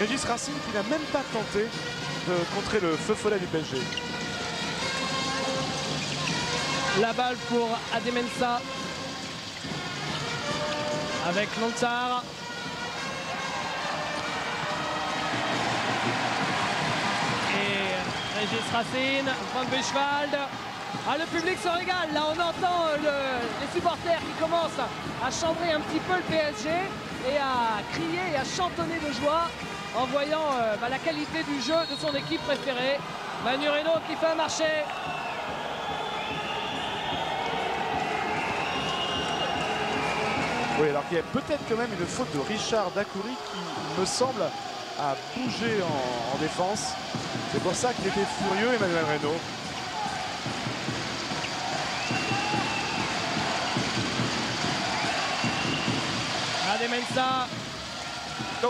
Régis Racine qui n'a même pas tenté de contrer le feu follet du PSG. La balle pour Ademensa avec Lontar. Et Régis Racine, Van Buchwald. Ah, le public se régale. Là, on entend les supporters qui commencent à chambrer un petit peu le PSG et à crier et à chantonner de joie en voyant la qualité du jeu de son équipe préférée. Manu Reynaud qui fait un marché. Oui, alors qu'il y a peut-être quand même une faute de Richard Dacoury qui me semble a bougé en défense. C'est pour ça qu'il était furieux, Emmanuel Reynaud. Ademensa. Oh.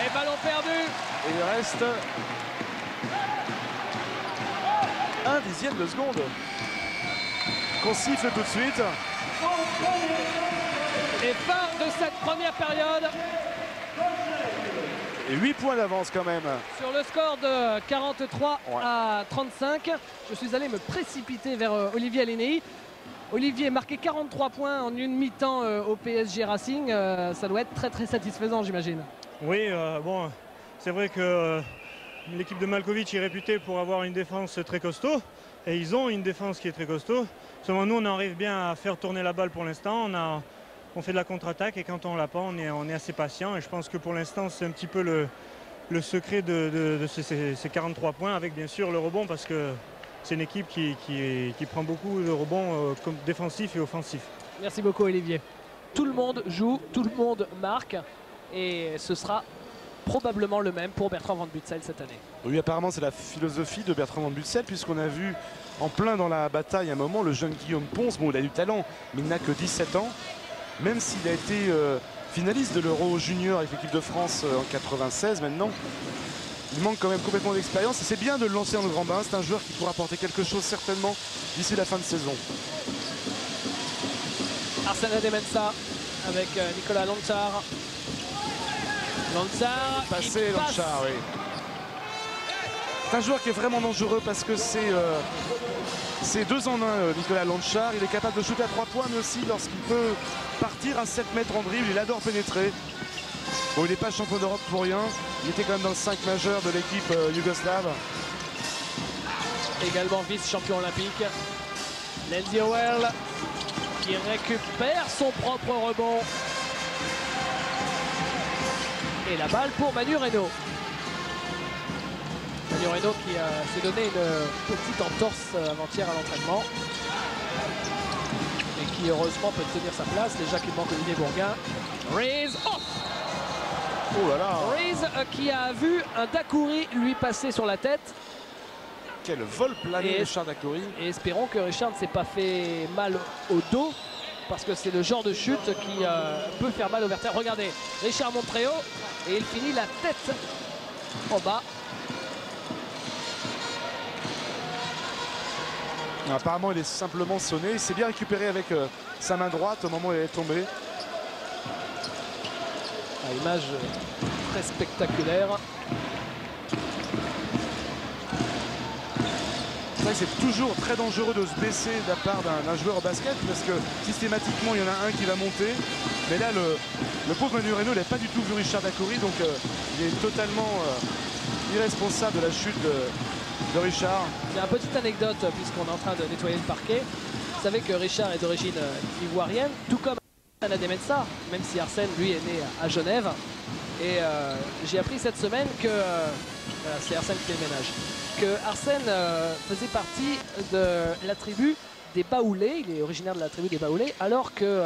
Et ballon perdu. Et il reste un dixième de seconde. Qu'on siffle tout de suite. Et fin de cette première période. Et 8 points d'avance quand même. Sur le score de 43 à 35, je suis allé me précipiter vers Olivier Alénéi. Olivier marqué 43 points en une mi-temps au PSG Racing. Ça doit être très très satisfaisant, j'imagine. Oui, bon, c'est vrai que l'équipe de Malkovich est réputée pour avoir une défense très costaud. Et ils ont une défense qui est très costaud. Seulement nous, on arrive bien à faire tourner la balle pour l'instant. On fait de la contre-attaque et quand on l'a pas, on est assez patient. Et je pense que pour l'instant, c'est un petit peu le secret de ces 43 points, avec bien sûr le rebond, parce que c'est une équipe qui prend beaucoup de rebonds comme défensifs et offensifs. Merci beaucoup Olivier. Tout le monde joue, tout le monde marque et ce sera probablement le même pour Bertrand Van Butzel cette année. Oui, apparemment c'est la philosophie de Bertrand Van Butzel, puisqu'on a vu en plein dans la bataille à un moment le jeune Guillaume Pons. Bon, il a du talent, mais il n'a que 17 ans. Même s'il a été finaliste de l'Euro Junior avec l'équipe de France en 96 maintenant, il manque quand même complètement d'expérience et c'est bien de le lancer dans le grand bain. C'est un joueur qui pourra apporter quelque chose certainement d'ici la fin de saison. Arsenal Ademensa avec Nicolas Lontar. Lontar, Passé Lontar, oui. C'est un joueur qui est vraiment dangereux parce que c'est 2 en 1, Nicolas Lontar. Il est capable de shooter à 3 points, mais aussi lorsqu'il peut partir à 7 mètres en dribble, il adore pénétrer. Bon, il n'est pas champion d'Europe pour rien. Il était quand même dans le 5 majeur de l'équipe yougoslave. Également vice-champion olympique. Lindsay Howell qui récupère son propre rebond. Et la balle pour Manu Reynaud. Manu Reynaud qui s'est donné une petite entorse avant-hier à l'entraînement. Et qui heureusement peut tenir sa place. Déjà qu'il manque Olivier Bourguin. Rees, oh, Oh là là. Rees qui a vu un Dacoury lui passer sur la tête. Quel vol plané Et- Richard Dacoury. Et espérons que Richard ne s'est pas fait mal au dos. Parce que c'est le genre de chute qui peut faire mal au vertèbre. Regardez, Richard monte très haut et il finit la tête en bas. Apparemment, il est simplement sonné. Il s'est bien récupéré avec sa main droite au moment où il est tombé. À image très spectaculaire. C'est vrai que c'est toujours très dangereux de se blesser de la part d'un joueur au basket parce que systématiquement il y en a un qui va monter. Mais là le pauvre Manu Reno n'a pas du tout vu Richard Dacoury, donc il est totalement irresponsable de la chute de Richard. Il y a une petite anecdote puisqu'on est en train de nettoyer le parquet. Vous savez que Richard est d'origine ivoirienne, tout comme Arsène Ademensah, même si Arsène lui est né à Genève. Et j'ai appris cette semaine que c'est Arsène qui fait le ménage. Que Arsène faisait partie de la tribu des Baoulés, il est originaire de la tribu des Baoulés, alors que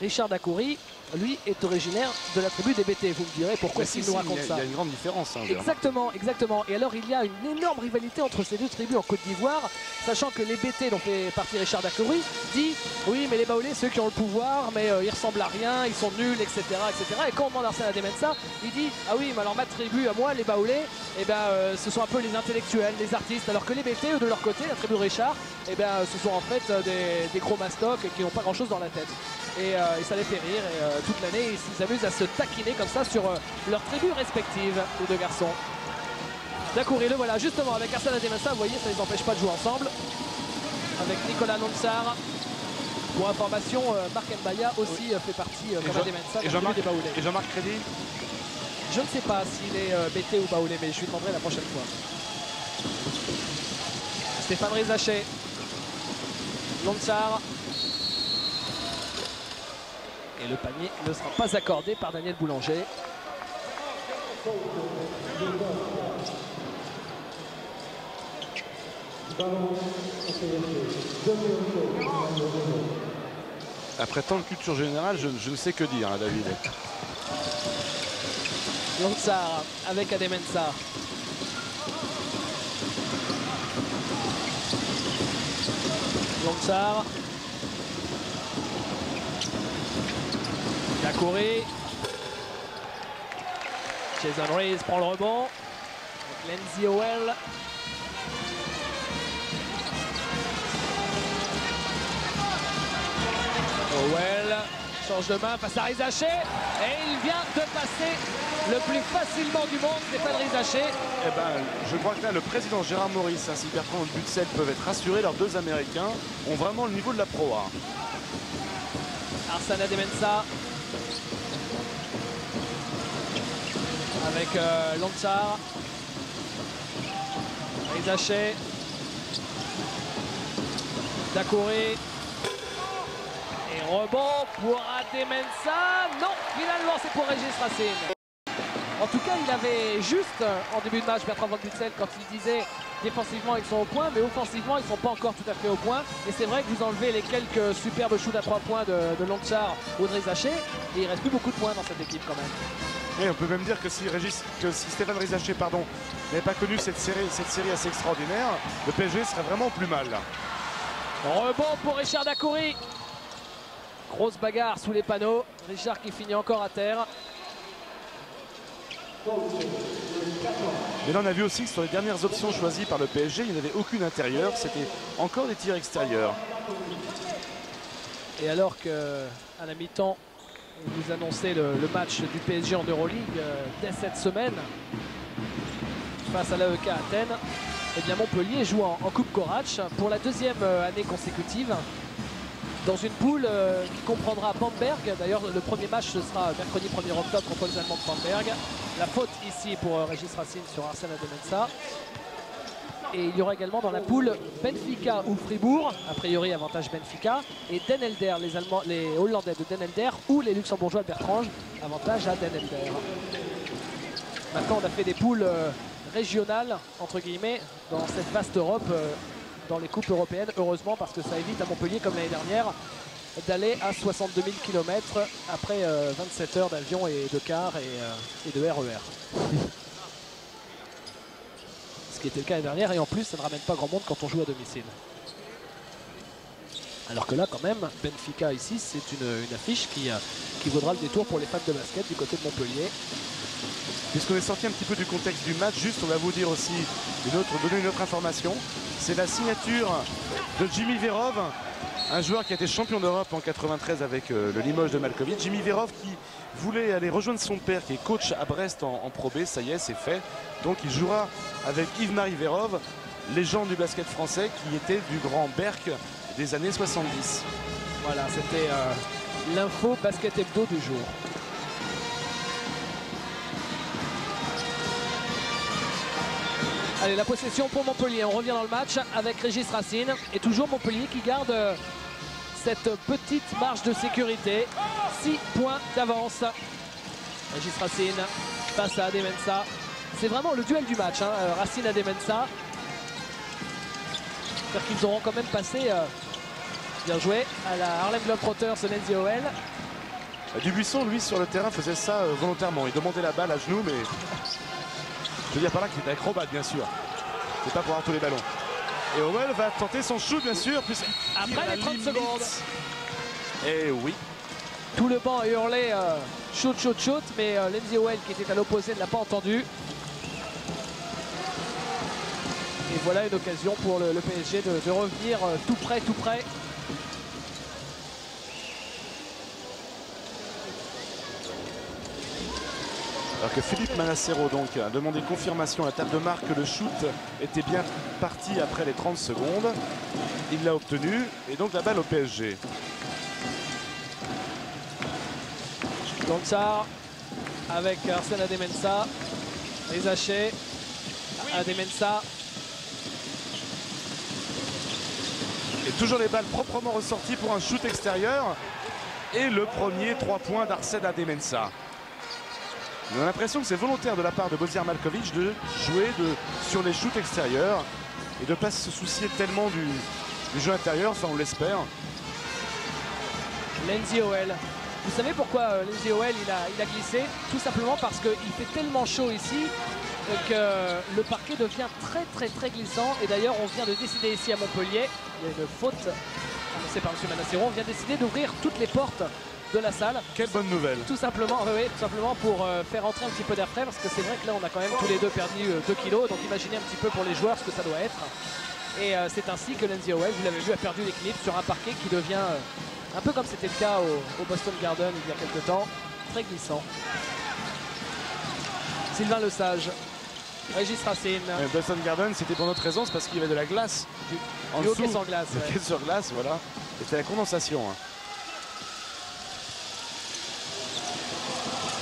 Richard Dacoury, lui, est originaire de la tribu des BT. Vous me direz pourquoi est-ce qu'il nous raconte ça? Il y a une grande différence. Hein, exactement, exactement. Et alors il y a une énorme rivalité entre ces deux tribus en Côte d'Ivoire, sachant que les BT dont fait partie Richard Dacoury dit oui mais les Baoulés, ceux qui ont le pouvoir, mais ils ressemblent à rien, ils sont nuls, etc. etc. Et quand on demande à Arsène Ademensah, il dit ah oui mais alors ma tribu à moi, les Baoulés, eh ben, ce sont un peu les intellectuels, les artistes, alors que les BT, eux, de leur côté, la tribu Richard, eh ben, ce sont en fait des gros mastocs qui n'ont pas grand chose dans la tête. Et ça les fait rire et toute l'année ils s'amusent à se taquiner comme ça sur leurs tribus respectives, les deux garçons. Dacoury, le voilà justement avec Arsène Ademensah, vous voyez ça les empêche pas de jouer ensemble. Avec Nicolas Nonsar. Pour information, Marc Mbaya aussi fait partie comme Ademensah et Jean-Marc Crédit. Je ne sais pas s'il est BT ou Baoulé, mais je lui demanderai la prochaine fois. Stéphane Rizaché. Nonsar. Et le panier ne sera pas accordé par Daniel Boulanger. Après tant de culture générale, je ne sais que dire, hein, David. Nonsar avec Ademensah. Nonsar. Dacoury. Jason Rees prend le rebond. Lindsay Howell. Howell change de main face à Rizaché. Et il vient de passer le plus facilement du monde, Stéphane Rizaché. Eh ben, je crois que là, le président Gérard Maurice ainsi que Bertrand Butzel peuvent être rassurés. Leurs deux Américains ont vraiment le niveau de la Pro A. Arsène Ademensah. Avec Nonsar. Rizaché. Dacoury. Et rebond pour Ademensah. Non, finalement c'est pour Régis Racine. En tout cas, il avait juste en début de match Bertrand Van Butzel quand il disait défensivement ils sont au point, mais offensivement ils ne sont pas encore tout à fait au point. Et c'est vrai que vous enlevez les quelques superbes shoots à 3 points de Nonsar ou de Rizaché, et il reste plus beaucoup de points dans cette équipe quand même. Et on peut même dire que si Stéphane Rizaché n'avait pas connu cette série assez extraordinaire, le PSG serait vraiment plus mal. Là. Rebond pour Richard Dacoury. Grosse bagarre sous les panneaux. Richard qui finit encore à terre. Mais là on a vu aussi que sur les dernières options choisies par le PSG, il n'y avait aucune intérieure, c'était encore des tirs extérieurs. Et alors qu'à la mi-temps, on vous annonçait le match du PSG en Euroleague dès cette semaine face à l'AEK Athènes, eh bien Montpellier joue en Coupe Corach pour la deuxième année consécutive dans une poule qui comprendra Bamberg. D'ailleurs le premier match ce sera mercredi 1er octobre contre les Allemands de Bamberg. La faute ici pour Régis Racine sur Arsène Ademensah. Et il y aura également dans la poule Benfica ou Fribourg, a priori avantage Benfica, et Den Helder, les Hollandais de Den Helder ou les Luxembourgeois de Bertrange, avantage à Den Helder. Maintenant on a fait des poules régionales entre guillemets dans cette vaste Europe, dans les coupes européennes, heureusement, parce que ça évite à Montpellier comme l'année dernière d'aller à 62 000 km après 27 heures d'avion et de car et de RER. Ce qui était le cas l'année dernière, et en plus ça ne ramène pas grand monde quand on joue à domicile. Alors que là quand même, Benfica ici c'est une affiche qui vaudra le détour pour les fans de basket du côté de Montpellier. Puisqu'on est sorti un petit peu du contexte du match, juste on va vous dire aussi donner une autre information. C'est la signature de Jimmy Verov Un joueur qui a été champion d'Europe en 93 avec le Limoges de Malkovich. Jimmy Verov qui voulait aller rejoindre son père qui est coach à Brest en Pro B. Ça y est, c'est fait. Donc il jouera avec Yves-Marie Verov, légende du basket français qui était du grand Berck des années 70. Voilà, c'était l'info basket hebdo du jour. Allez, la possession pour Montpellier. On revient dans le match avec Régis Racine. Et toujours Montpellier qui garde cette petite marge de sécurité. 6 points d'avance. Régis Racine face à Adem-Mensah. C'est vraiment le duel du match, hein, Racine Adem-Mensah. J'espère qu'ils auront quand même passé, bien joué, à la Harlem Globetrotters, Lindsay Howell. Dubuisson, lui, sur le terrain, faisait ça volontairement. Il demandait la balle à genoux, mais je veux dire par là qu'il était acrobate, bien sûr. C'est pas pour avoir tous les ballons. Et Howell va tenter son shoot, bien sûr, puisque après les 30 secondes. Et oui. Tout le banc a hurlé shoot, shoot, shoot, mais Lindsay Howell, qui était à l'opposé, ne l'a pas entendu. Et voilà une occasion pour le PSG de revenir tout près, tout près. Alors que Philippe Manassero donc a demandé confirmation à la table de marque que le shoot était bien parti après les 30 secondes. Il l'a obtenu et donc la balle au PSG. Gonçar avec Arsène Adem-Mensah. Les hachés. Adem-Mensah. Et toujours les balles proprement ressorties pour un shoot extérieur. Et le premier 3 points d'Arsène Adem-Mensah. On a l'impression que c'est volontaire de la part de Bozjar Malkovich de jouer sur les shoots extérieurs et de ne pas se soucier tellement du jeu intérieur, enfin on l'espère. Lindsay Howell. Vous savez pourquoi Lindsay Howell il a glissé? Tout simplement parce qu'il fait tellement chaud ici que le parquet devient très glissant. Et d'ailleurs on vient de décider ici à Montpellier, il y a une faute annoncée par M. Manassero, on vient décider d'ouvrir toutes les portes de la salle. Quelle bonne nouvelle. Tout simplement, oui, tout simplement pour faire entrer un petit peu d'air frais, parce que c'est vrai que là on a quand même tous les deux perdu 2 kilos, donc imaginez un petit peu pour les joueurs ce que ça doit être. Et c'est ainsi que Lindsay Howell, vous l'avez vu, a perdu l'équilibre sur un parquet qui devient un peu comme c'était le cas au Boston Garden il y a quelques temps, très glissant. Sylvain Lesage, Régis Racine. Boston Garden, c'était pour notre raison, c'est parce qu'il y avait de la glace. Du hockey sur glace. Hockey sur glace, voilà. Et c'est la condensation. Hein.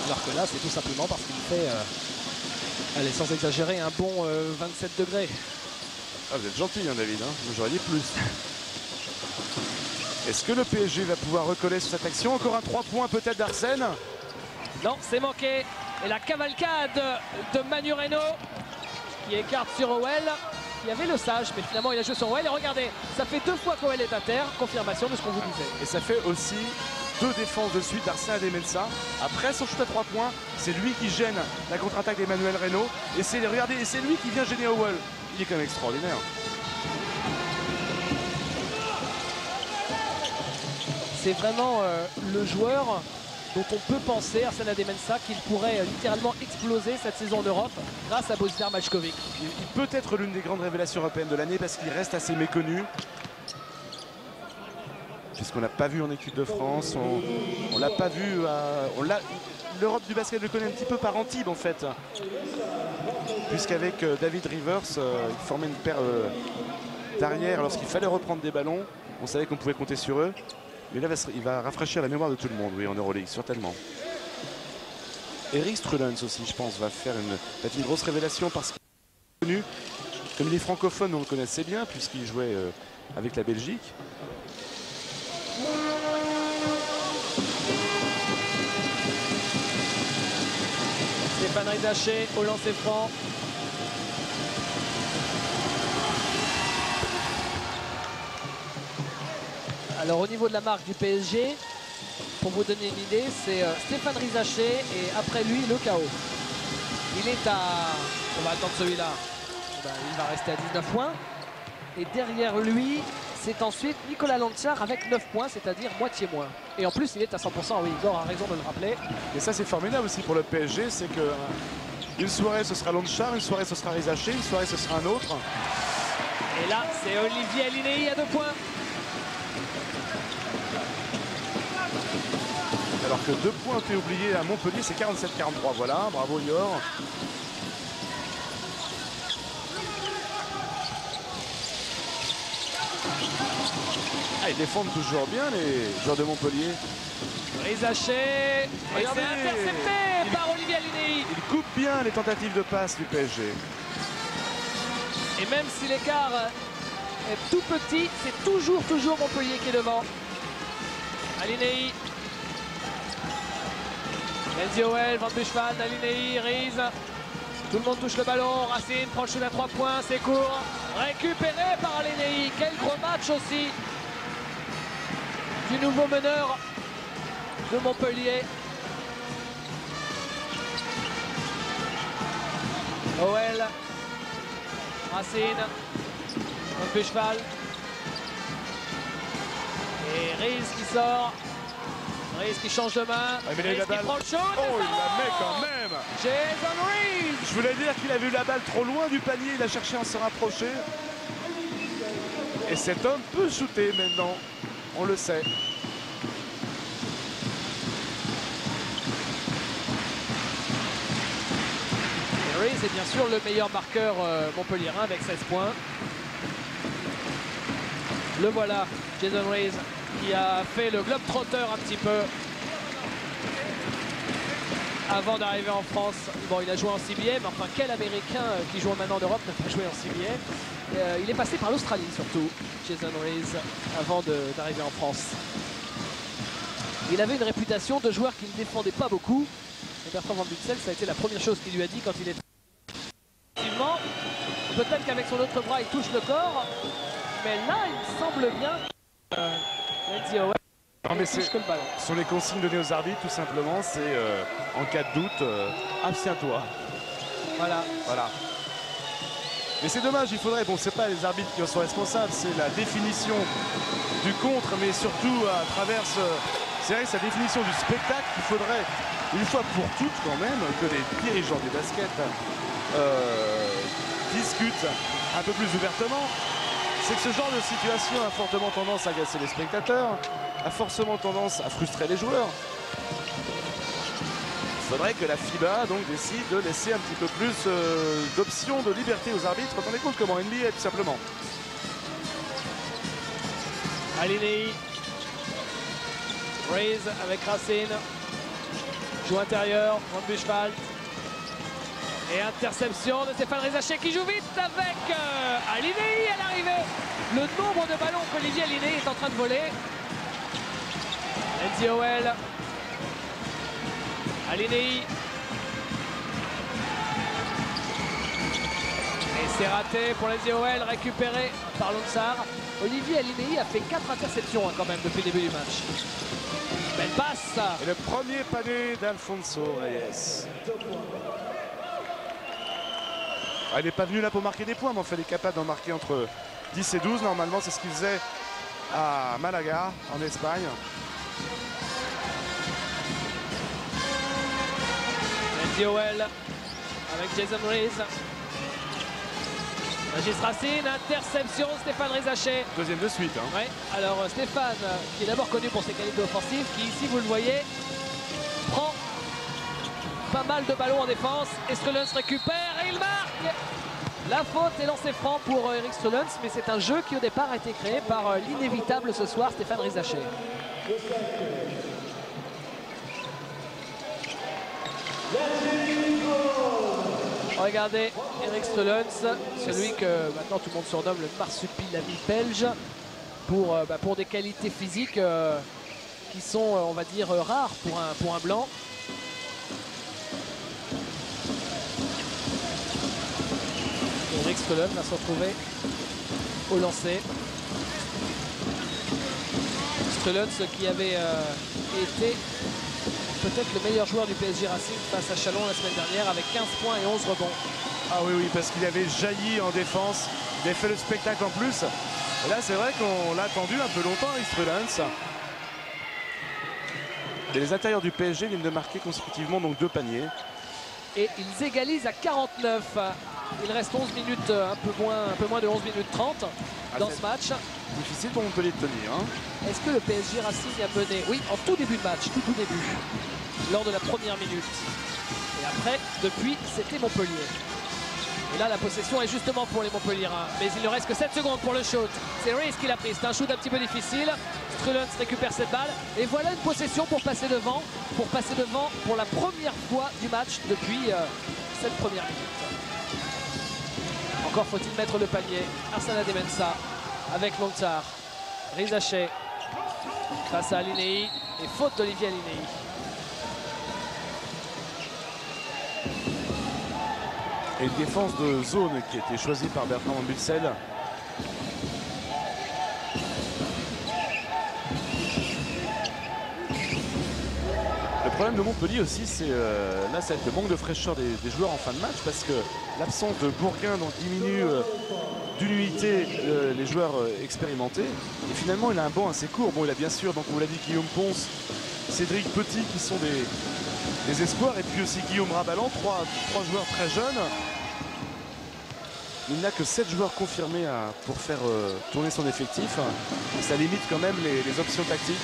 Alors que là, c'est tout simplement parce qu'il fait, allez, sans exagérer, un bon 27 degrés. Ah, vous êtes gentil, hein, David. Hein. J'aurais dit plus. Est-ce que le PSG va pouvoir recoller sur cette action? Encore un 3 points peut-être d'Arsène? Non, c'est manqué. Et la cavalcade de Manu Reynaud qui écarte sur Howell. Il y avait Lesage, mais finalement il a joué sur Howell. Et regardez, ça fait 2 fois qu'Howell est à terre. Confirmation de ce qu'on vous disait. Et ça fait aussi 2 défenses de suite d'Arsène Adem-Mensah. Après son shoot à 3 points, c'est lui qui gêne la contre-attaque d'Emmanuel Reynaud. Et c'est, regardez, et c'est lui qui vient gêner Howell. Il est quand même extraordinaire. C'est vraiment le joueur dont on peut penser, Arsène Adem-Mensah, qu'il pourrait littéralement exploser cette saison en Europe grâce à Bozjar Malkovich. Il peut être l'une des grandes révélations européennes de l'année parce qu'il reste assez méconnu. Puisqu'on l'a pas vu en équipe de France, on l'a pas vu, l'Europe du basket le connaît un petit peu par Antibes en fait. Puisqu'avec David Rivers, il formait une paire d'arrière lorsqu'il fallait reprendre des ballons. On savait qu'on pouvait compter sur eux. Mais là, il va rafraîchir la mémoire de tout le monde, oui, en Euroleague, certainement. Eric Strulens aussi, je pense, va faire une grosse révélation parce qu'il est connu. Comme il est francophone, on le connaissait bien puisqu'il jouait avec la Belgique. Stéphane Rizaché au lancer franc. Alors au niveau de la marque du PSG, pour vous donner une idée, c'est Stéphane Rizaché et après lui le chaos. Il est à... On va attendre celui-là. Il va rester à 19 points. Et derrière lui, c'est ensuite Nicolas Lanchar avec 9 points, c'est-à-dire moitié moins. Et en plus, il est à 100%. Oui, Igor a raison de le rappeler. Et ça, c'est formidable aussi pour le PSG. C'est que une soirée, ce sera Lanchar, une soirée, ce sera Rizaché, une soirée, ce sera un autre. Et là, c'est Olivier Alinei à 2 points. Alors que 2 points ont été oubliés à Montpellier, c'est 47-43. Voilà, bravo Niort. Ah, ils défendent toujours bien les joueurs de Montpellier. Rizaché, regardez, intercepté par Olivier Alinei. Il coupe bien les tentatives de passe du PSG. Et même si l'écart est tout petit, c'est toujours Montpellier qui est devant. Alinei. Menziowel, Van Buchwald, Alinei, Riz. Tout le monde touche le ballon. Racine prend le shoot à 3 points, c'est court. Récupéré par Alinei. Quel gros match aussi du nouveau meneur de Montpellier. Oel. Racine. Van Buchwald. Et Riz qui sort. Riz qui change de main. Riz qui prend le shoot. Oh, il la met quand même. Jason Riz. Je voulais dire qu'il a vu la balle trop loin du panier. Il a cherché à se rapprocher. Et cet homme peut shooter maintenant. On le sait. Et Riz est bien sûr le meilleur marqueur montpelliérain avec 16 points. Le voilà, Jason Riz, qui a fait le globe-trotter un petit peu avant d'arriver en France. Bon, il a joué en CBA, mais enfin, quel Américain qui joue maintenant en Europe n'a pas joué en CBA. Il est passé par l'Australie surtout, Jason Riz, avant d'arriver en France. Il avait une réputation de joueur qui ne défendait pas beaucoup. Et Bertrand Van Buxel, ça a été la première chose qu'il lui a dit quand il est... Peut-être qu'avec son autre bras, il touche le corps. Mais là, il me semble bien non, mais c'est sur les consignes données aux arbitres, tout simplement, c'est en cas de doute, abstiens-toi. Voilà. Mais c'est dommage, il faudrait, bon, c'est pas les arbitres qui en sont responsables, c'est la définition du contre, mais surtout à travers sa définition du spectacle, il faudrait, une fois pour toutes quand même, que les dirigeants du basket discutent un peu plus ouvertement. C'est que ce genre de situation a fortement tendance à agacer les spectateurs, a forcément tendance à frustrer les joueurs. Il faudrait que la FIBA donc décide de laisser un petit peu plus d'options, de liberté aux arbitres. Quand on écoute comme en NBA tout simplement. Alinei. Riz avec Racine. Joue intérieur, Van Buchwald. Et interception de Stéphane Rizaché qui joue vite avec Alinei à l'arrivée. Le nombre de ballons qu'Olivier Alinei est en train de voler. Menziowel. Alinei. Et c'est raté pour Menziowel, récupéré par Lonsar. Olivier Alinei a fait 4 interceptions quand même depuis le début du match. Belle passe. Et le premier panier d'Alfonso Reyes. Il n'est pas venu là pour marquer des points, mais en fait il est capable d'en marquer entre 10 et 12. Normalement, c'est ce qu'il faisait à Malaga, en Espagne. Menziowel avec Jason Riz. Régis Racine, interception, Stéphane Rizaché. Deuxième de suite. Hein. Ouais. Alors Stéphane, qui est d'abord connu pour ses qualités offensives, qui ici, vous le voyez, prend pas mal de ballons en défense. Et Strelens récupère et il marque. La faute est lancée franc pour Eric Strelens, mais c'est un jeu qui au départ a été créé par l'inévitable ce soir, Stéphane Rizaché. Regardez Eric Strelens, celui que maintenant tout le monde surnomme le marsupilami belge, pour des qualités physiques qui sont, on va dire, rares pour un blanc. Eric Strelens va se retrouver au lancer. Strelens qui avait été peut-être le meilleur joueur du PSG Racing face à Chalon la semaine dernière avec 15 points et 11 rebonds. Ah oui, parce qu'il avait jailli en défense, il avait fait le spectacle en plus. Et là, c'est vrai qu'on l'a attendu un peu longtemps, Strelens. Et les intérieurs du PSG viennent de marquer consécutivement donc 2 paniers. Et ils égalisent à 49. Il reste 11 minutes, un peu moins de 11 minutes 30 dans ce match. difficile pour Montpellier de tenir. Hein. Est-ce que le PSG Racing a mené? Oui, en tout début de match, tout début, lors de la première minute. Et après, depuis, c'était Montpellier. Et là, la possession est justement pour les Montpelliérains. Mais il ne reste que 7 secondes pour le shoot. C'est Reese qui l'a pris. C'est un shoot un petit peu difficile. Strullens récupère cette balle. Et voilà une possession pour passer devant. Pour la première fois du match depuis cette première minute. Encore faut-il mettre le panier. Arsana Demensa avec Lontar. Rizaché face à Alinei. Et faute d'Olivier Alinei. Et une défense de zone qui a été choisie par Bertrand Van Bussel. Le problème de Montpellier aussi, c'est là, ça va être le manque de fraîcheur des joueurs en fin de match, parce que l'absence de Bourguin donc, diminue d'une unité les joueurs expérimentés. Et finalement, il a un banc assez court. Bon, il a bien sûr, donc on vous l'a dit, Guillaume Ponce, Cédric Petit qui sont des espoirs, et puis aussi Guillaume Rabalan, trois joueurs très jeunes. Il n'a que 7 joueurs confirmés pour faire tourner son effectif. Et ça limite quand même les options tactiques.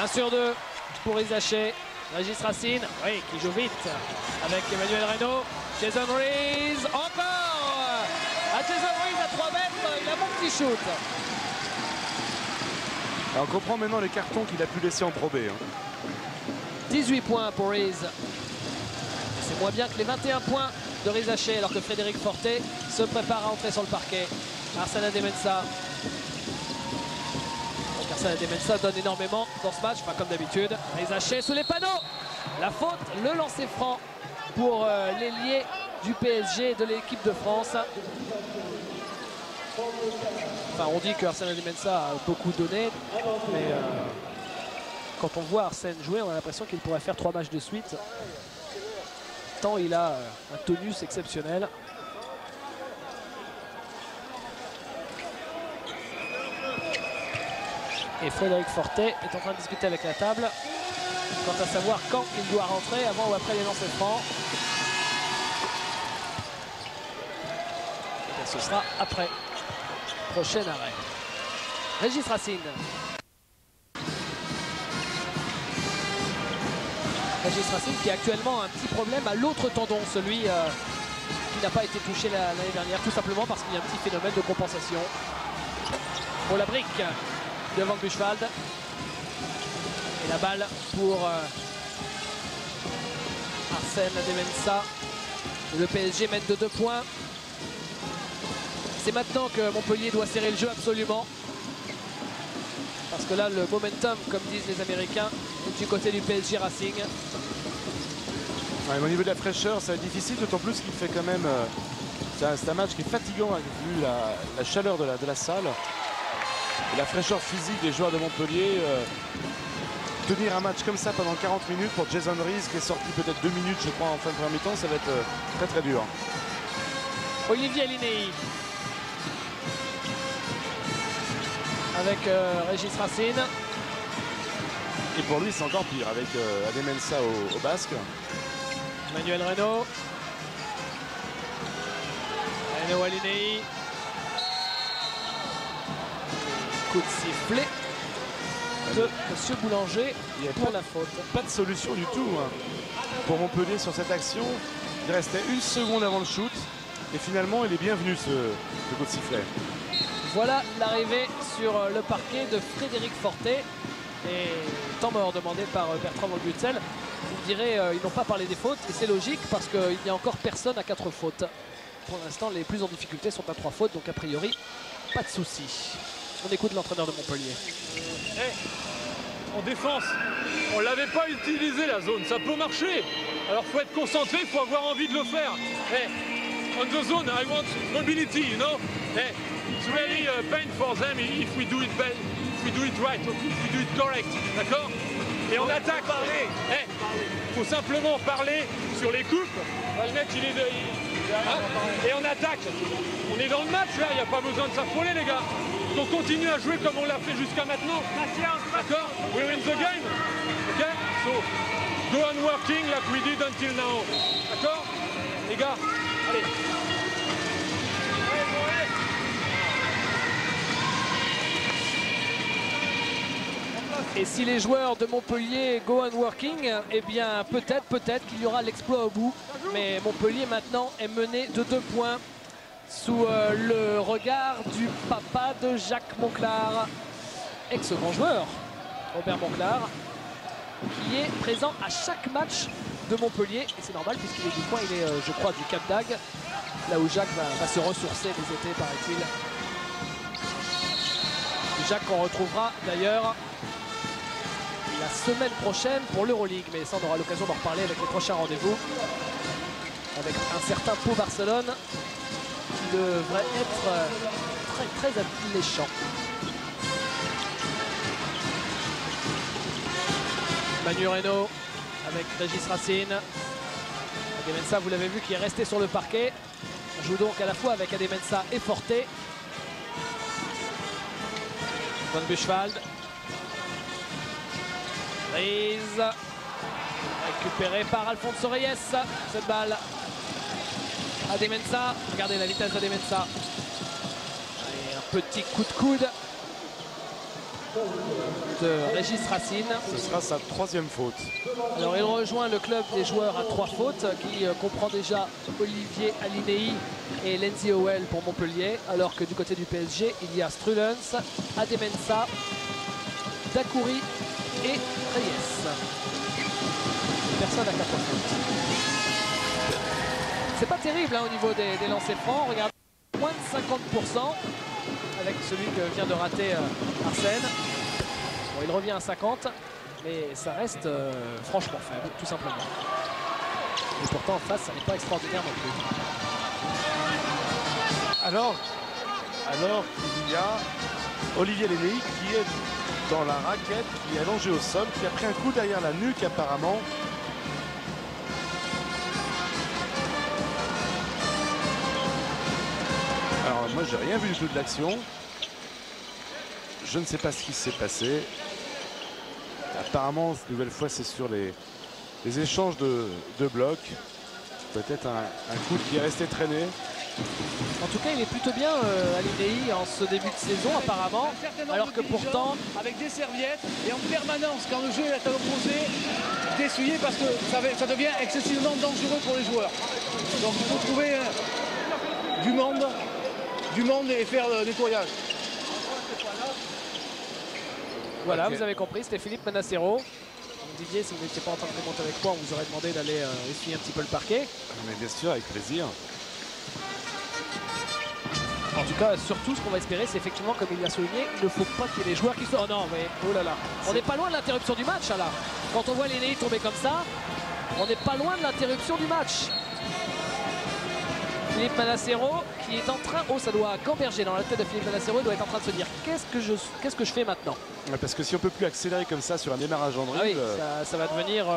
1 sur 2 pour Rizaché. Régis Racine, oui, qui joue vite avec Emmanuel Reynaud. Jason Reese, encore Jason Reese à 3 mètres, il a mon petit shoot. Alors, on comprend maintenant les cartons qu'il a pu laisser en Pro B. 18 points pour Reese. C'est moins bien que les 21 points de Rizaché, alors que Frédéric Fortet se prépare à entrer sur le parquet. Arsana Demensa. Donc Arsana Demensa donne énormément dans ce match, enfin comme d'habitude. Rizaché sous les panneaux. La faute, le lancer franc pour l'ailier du PSG de l'équipe de France. Enfin, on dit que Arsana Demensa a beaucoup donné, mais quand on voit Arsène jouer, on a l'impression qu'il pourrait faire 3 matchs de suite. Tant il a un tonus exceptionnel. Et Frédéric Fortet est en train de discuter avec la table quant à savoir quand il doit rentrer, avant ou après les lancers francs. Et ce sera après. Prochain arrêt. Régis Racine. Régis Racine qui a actuellement un petit problème à l'autre tendon, celui qui n'a pas été touché l'année dernière, tout simplement parce qu'il y a un petit phénomène de compensation. Pour la brique de Van Buchwald. Et la balle pour Arsène Demensa. Le PSG mène de 2 points. C'est maintenant que Montpellier doit serrer le jeu absolument. Parce que là, le momentum, comme disent les Américains, est du côté du PSG Racing. Ouais, au niveau de la fraîcheur, ça va être difficile, d'autant plus qu'il fait quand même... c'est un match qui est fatigant, vu la chaleur de la salle. Et la fraîcheur physique des joueurs de Montpellier. Tenir un match comme ça pendant 40 minutes pour Jason Reese, qui est sorti peut-être 2 minutes, je crois, en fin de première mi-temps, ça va être très très dur. Olivier Alinei. Avec Régis Racine. Et pour lui, c'est encore pire, avec Ademensa au basque. Emmanuel Reynaud. Reynaud Alinei. Coup de sifflet de M. Boulanger pour la faute. Pas de solution du tout pour Montpellier sur cette action. Il restait 1 seconde avant le shoot. Et finalement, il est bienvenu ce coup de sifflet. Voilà l'arrivée sur le parquet de Frédéric Fortet. Et temps mort demandé par Bertrand Van Bussel. Vous me direz, ils n'ont pas parlé des fautes. Et c'est logique parce qu'il n'y a encore personne à 4 fautes. Pour l'instant, les plus en difficulté sont à 3 fautes. Donc a priori, pas de souci. On écoute l'entraîneur de Montpellier. En défense, on ne l'avait pas utilisé la zone. Ça peut marcher. Alors il faut être concentré, il faut avoir envie de le faire. On the zone, I want mobility, you know. It's really pain for them if we do it right, if we do it correct, d'accord. Et on attaque. Faut simplement parler sur les coupes. Le mec, il est et on attaque. On est dans le match là, il n'y a pas besoin de s'affoler les gars. On continue à jouer comme on l'a fait jusqu'à maintenant. D'accord. We're in the game. Ok. So go on working like we did until now. D'accord. Les gars, allez. Et si les joueurs de Montpellier go on working, eh bien peut-être qu'il y aura l'exploit au bout. Mais Montpellier maintenant est mené de 2 points sous le regard du papa de Jacques Monclar, ex-grand joueur, Robert Monclar, qui est présent à chaque match de Montpellier. Et c'est normal puisqu'il est du coin, il est je crois du Cap d'Agde, là où Jacques va se ressourcer les étés, paraît-il. Jacques qu'on retrouvera d'ailleurs la semaine prochaine pour l'Euroleague, mais ça on aura l'occasion d'en reparler avec les prochains rendez-vous avec un certain Pau Barcelone qui devrait être très alléchant. Manu Reynaud avec Régis Racine. Adem-Mensah, vous l'avez vu, qui est resté sur le parquet. On joue donc à la fois avec Adem-Mensah et Forté. Van Buchwald. Prise. Récupéré par Alfonso Reyes. Cette balle. Adem-Mensah. Regardez la vitesse d'Adem-Mensah. Et un petit coup de coude de Régis Racine. Ce sera sa 3e faute. Alors il rejoint le club des joueurs à 3 fautes qui comprend déjà Olivier Alinei et Lenzi Howell pour Montpellier, alors que du côté du PSG il y a Strulens, Adem-Mensah, Dakouri et Reyes. Personne à 4 fautes. C'est pas terrible hein, au niveau des lancers francs. Regardez, moins de 50% avec celui que vient de rater Arsène. Bon, il revient à 50, mais ça reste franchement faible, tout simplement. Et pourtant en face, ça n'est pas extraordinaire non plus. Alors il y a Olivier Alinei qui est dans la raquette, qui est allongé au sol, qui a pris un coup derrière la nuque apparemment. Alors moi j'ai rien vu du tout de l'action. Je ne sais pas ce qui s'est passé. Apparemment, une nouvelle fois, c'est sur les échanges de blocs. Peut-être un coup qui est resté traîné. En tout cas, il est plutôt bien Alinei en ce début de saison apparemment, alors que pourtant... Avec des serviettes et en permanence, quand le jeu est à l'opposé, d'essuyer parce que ça devient excessivement dangereux pour les joueurs. Donc il faut trouver du monde et faire le nettoyage. Voilà, Okay. Vous avez compris, c'était Philippe Manassero. Didier, si vous n'étiez pas en train de commenter avec moi, on vous aurait demandé d'aller essuyer un petit peu le parquet. Mais bien sûr, avec plaisir. En tout cas, surtout, ce qu'on va espérer, c'est effectivement, comme il l'a souligné, il ne faut pas qu'il y ait des joueurs qui soient... Oh non, mais oh là là. On n'est pas loin de l'interruption du match, là. Quand on voit Alinei tomber comme ça, on n'est pas loin de l'interruption du match. Philippe Manassero qui est en train... Oh, ça doit gamberger dans la tête de Philippe Manassero. Il doit être en train de se dire, qu'est-ce que je fais maintenant? Parce que si on peut plus accélérer comme ça sur un démarrage en dribble... Ah oui, ça va devenir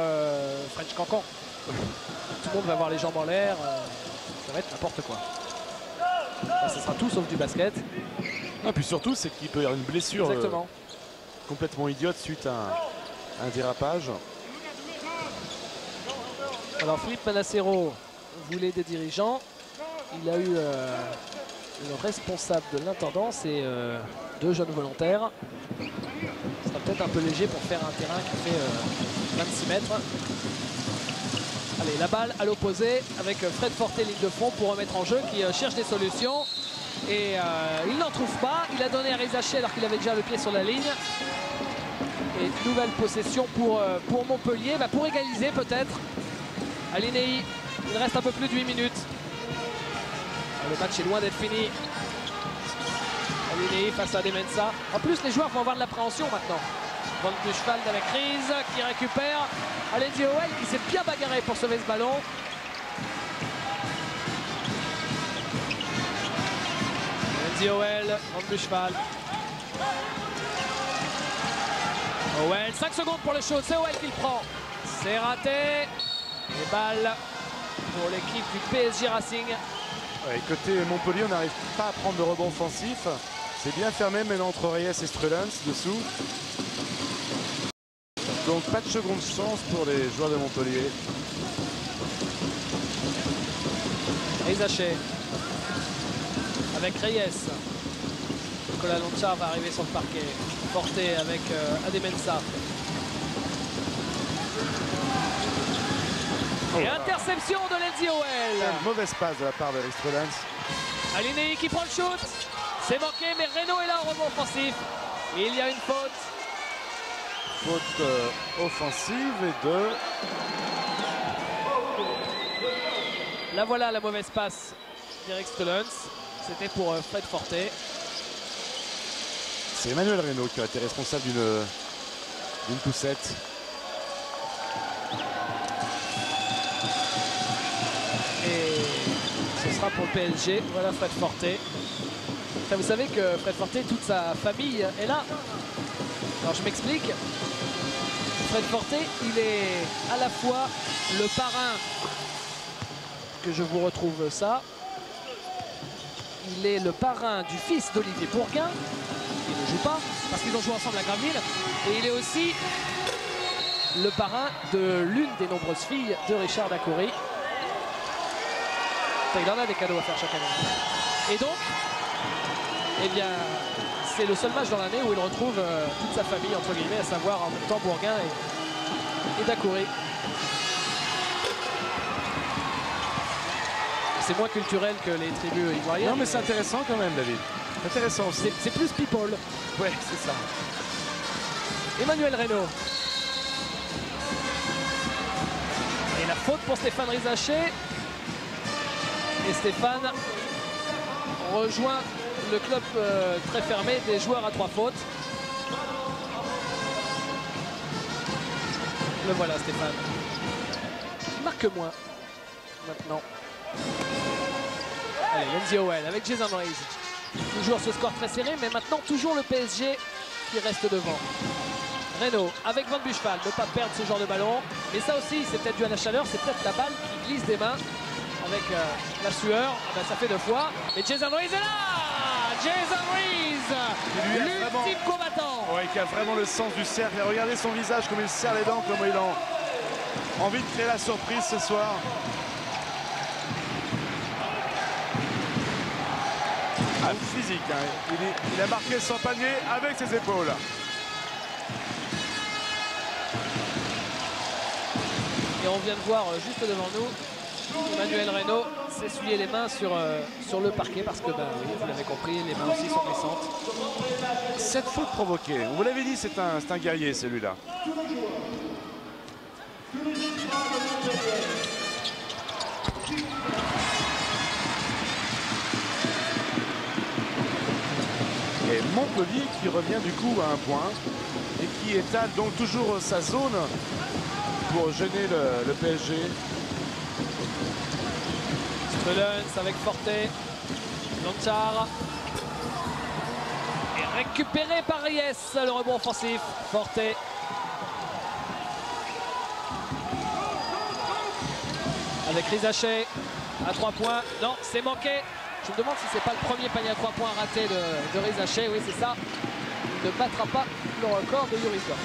French Cancan. Tout le monde va avoir les jambes en l'air. Ça va être n'importe quoi. Enfin, ça sera tout sauf du basket. Et puis surtout, c'est qu'il peut y avoir une blessure complètement idiote suite à un dérapage. Alors Philippe Manassero voulait des dirigeants. Il a eu le responsable de l'intendance et 2 jeunes volontaires. Ce sera peut-être un peu léger pour faire un terrain qui fait 26 mètres. Allez, la balle à l'opposé avec Fred Forté, ligne de fond, pour remettre en jeu, qui cherche des solutions. Et il n'en trouve pas. Il a donné à Rizaché alors qu'il avait déjà le pied sur la ligne. Et nouvelle possession pour Montpellier, pour égaliser peut-être. Alinei, il reste un peu plus de 8 minutes. Le match est loin d'être fini. Alinei face à Adem-Mensah. En plus, les joueurs vont avoir de l'appréhension maintenant. Van Buchwald avec Riz qui récupère. Lenzi Howell qui s'est bien bagarré pour sauver ce ballon. Lenzi Howell, Van Buchwald. Howell, 5 secondes pour le shoot, c'est Howell qui le prend. C'est raté. Les balles pour l'équipe du PSG Racing. Ouais, côté Montpellier, on n'arrive pas à prendre de rebond offensif. C'est bien fermé maintenant entre Reyes et Strulens dessous. Donc pas de seconde chance pour les joueurs de Montpellier. Rizaché avec Reyes. Nicolas Lonchar va arriver sur le parquet. Forte avec Adem-Mensah. Et interception de Lindsay Howell. Une mauvaise passe de la part de Eric Strelens. Alinei qui prend le shoot. C'est manqué, mais Reno est là au rebond offensif. Et il y a une faute. Faute offensive et de... Là voilà la mauvaise passe d'Eric Strelens. C'était pour Fred Forte. C'est Emmanuel Reno qui a été responsable d'une poussette. Et ce sera pour le PSG. Voilà Fred Forte. Enfin, vous savez que Fred Forte, toute sa famille est là. Alors je m'explique. Fred Forte, il est à la fois le parrain, que je vous retrouve ça. Il est le parrain du fils d'Olivier Bourguin. Il ne joue pas parce qu'ils ont joué ensemble à Graville. Et il est aussi le parrain de l'une des nombreuses filles de Richard Dacoury. Il en a des cadeaux à faire chaque année. Et donc, eh bien, c'est le seul match dans l'année où il retrouve toute sa famille, entre guillemets, à savoir en même temps Bourguin et Dacoury. C'est moins culturel que les tribus ivoiriennes. Non mais c'est intéressant quand même, David. Intéressant aussi. C'est plus people. Ouais, c'est ça. Emmanuel Reno. Et la faute pour Stéphane Rizaché. Et Stéphane rejoint le club très fermé des joueurs à 3 fautes. Le voilà Stéphane. Il marque moins maintenant. Allez, Lindsay Howell avec Jason Reis. Toujours ce score très serré, mais maintenant toujours le PSG qui reste devant. Reno avec Van Buchwald, ne pas perdre ce genre de ballon. Mais ça aussi, c'est peut-être dû à la chaleur, c'est peut-être la balle qui glisse des mains avec la sueur. Ah ben, ça fait 2 fois. Et Jason Reis est là. Jason Reis, l'ultime combattant. Ouais, qui a vraiment le sens du cercle. Et regardez son visage, comme il serre les dents, comme il a envie de créer la surprise ce soir. Ah, physique, hein. Il a marqué son panier avec ses épaules. Et on vient de voir juste devant nous Emmanuel Reno s'essuyer les mains sur le parquet parce que, ben, oui, vous l'avez compris, les mains aussi sont glissantes. 7 fautes provoquées. On vous l'avait dit, c'est un guerrier celui-là. Et Montpellier qui revient du coup à un point et qui étale donc toujours sa zone pour gêner le PSG. Strelens avec Forte. Lonchar. Et récupéré par Reyes, le rebond offensif. Forte. Avec Rizaché à 3 points. Non, c'est manqué. Je me demande si c'est pas le premier panier à 3 points raté de Rizaché. Oui, c'est ça. Il ne battra pas le record de Yuri Gorge.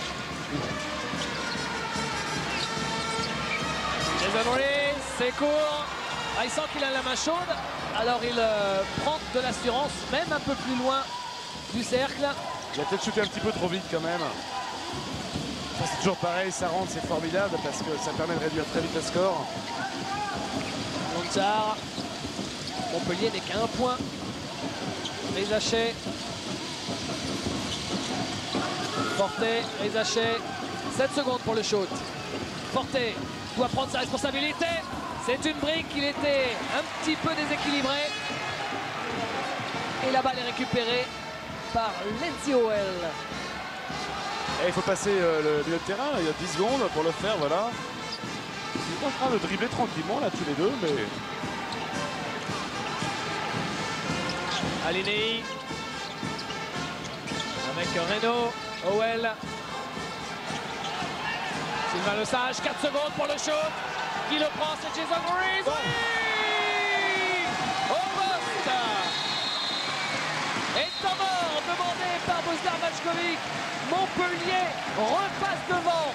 Jason Reis, c'est court. Ah, il sent qu'il a la main chaude. Alors il prend de l'assurance, même un peu plus loin du cercle. Il a peut-être shooté un petit peu trop vite quand même. C'est toujours pareil, ça rentre, c'est formidable parce que ça permet de réduire très vite le score. Lonchar. Montpellier n'est qu'à 1 point. Rizaché. Forte, Rizaché. 7 secondes pour le shoot. Forte doit prendre sa responsabilité. C'est une brique, il était un petit peu déséquilibré. Et la balle est récupérée par Lindsay Howell. Et il faut passer le milieu de terrain, il y a 10 secondes pour le faire, voilà. Ils sont en train de dribbler tranquillement là tous les deux, mais... Alinei avec Reno, Howell. Sylvain Lesage, 4 secondes pour le shoot. Qui le prend, c'est Jason Reis. Oui, au poste. Et temps mort demandé par Bosdar Majkovic. Montpellier repasse devant.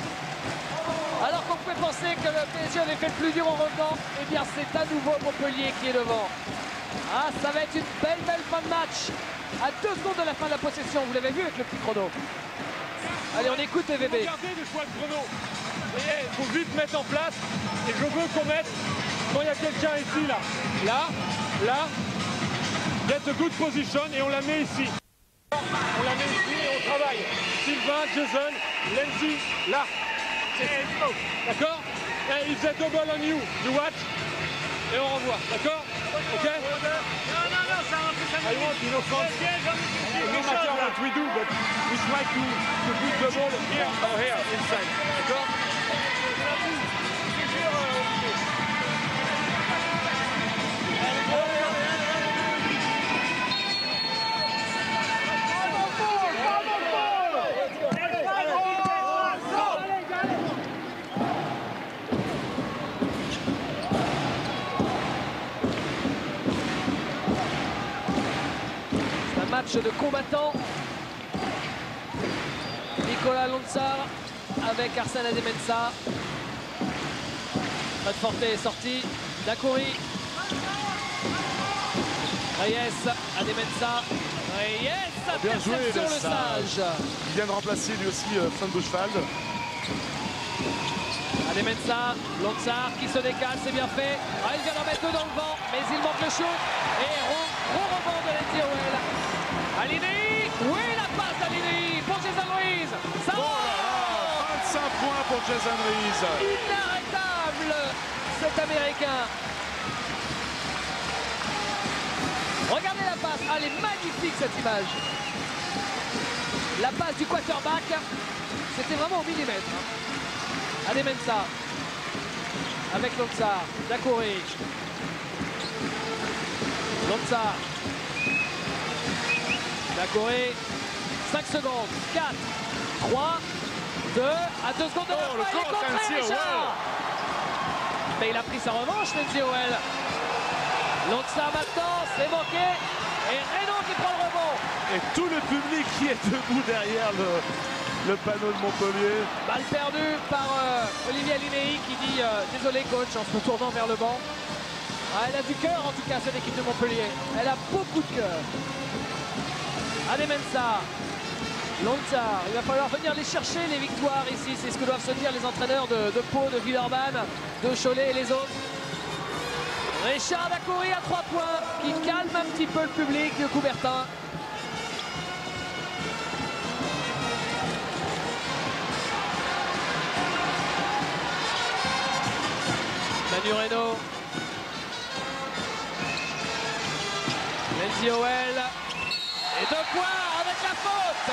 Alors qu'on pouvait penser que le PSG avait fait le plus dur en revenant, eh bien c'est à nouveau Montpellier qui est devant. Ah, ça va être une belle fin de match à 2 secondes de la fin de la possession. Vous l'avez vu avec le petit chrono. Allez, on écoute VB. Regardez des fois le chrono. Il faut vite mettre en place. Et je veux qu'on mette, quand il y a quelqu'un ici, là, get a good position et on la met ici. On la met ici et on travaille. Sylvain, Jason, Lindsay, là. D'accord? If they double on you, you watch. Et on renvoie. D'accord? Ok? I want, no matter what we do, but we try to put the ball here or here inside. D'accord? Match de combattants. Nicolas Lontzar avec Arsène Ademensah. Fred Forte est sorti. Dacoury. Reyes, Ademensah. Reyes, Bien joué interception, le le Sage. Il vient de remplacer lui aussi Frank Buchwald. Ademensah, Lontzar qui se décale, c'est bien fait. Ah, il vient d'en mettre 2 dans le vent, mais il manque le shoot. Et gros rebond de Lindsay Howell. Alinei, oui, la passe d'Alinei pour Jason Ruiz. Ça Oh là là, 25 points pour Jason Ruiz. Inarrêtable, cet Américain. Regardez la passe, elle est magnifique cette image. La passe du quarterback, c'était vraiment au millimètre. Ademensah avec Lontzar, Dacoury. Lontzar. Dacoury, 5 secondes, 4, 3, 2, à 2 secondes de la fin, il est contré, Richard. Mais il a pris sa revanche, Lindsay Howell. Lontzar maintenant, c'est manqué, et Reynaud qui prend le rebond. Et tout le public qui est debout derrière le panneau de Montpellier. Balle perdue par Olivier Alinei qui dit désolé coach en se retournant vers le banc. Ah, elle a du cœur en tout cas cette équipe de Montpellier. Elle a beaucoup de cœur. Ademensah, Lontzar, il va falloir venir les chercher les victoires ici. C'est ce que doivent se dire les entraîneurs de Pau, de Villeurbanne, de Cholet et les autres. Richard Dacoury à 3 points qui calme un petit peu le public de Coubertin. Manu Reynaud. Lindsay Howell. Et 2 points avec la faute.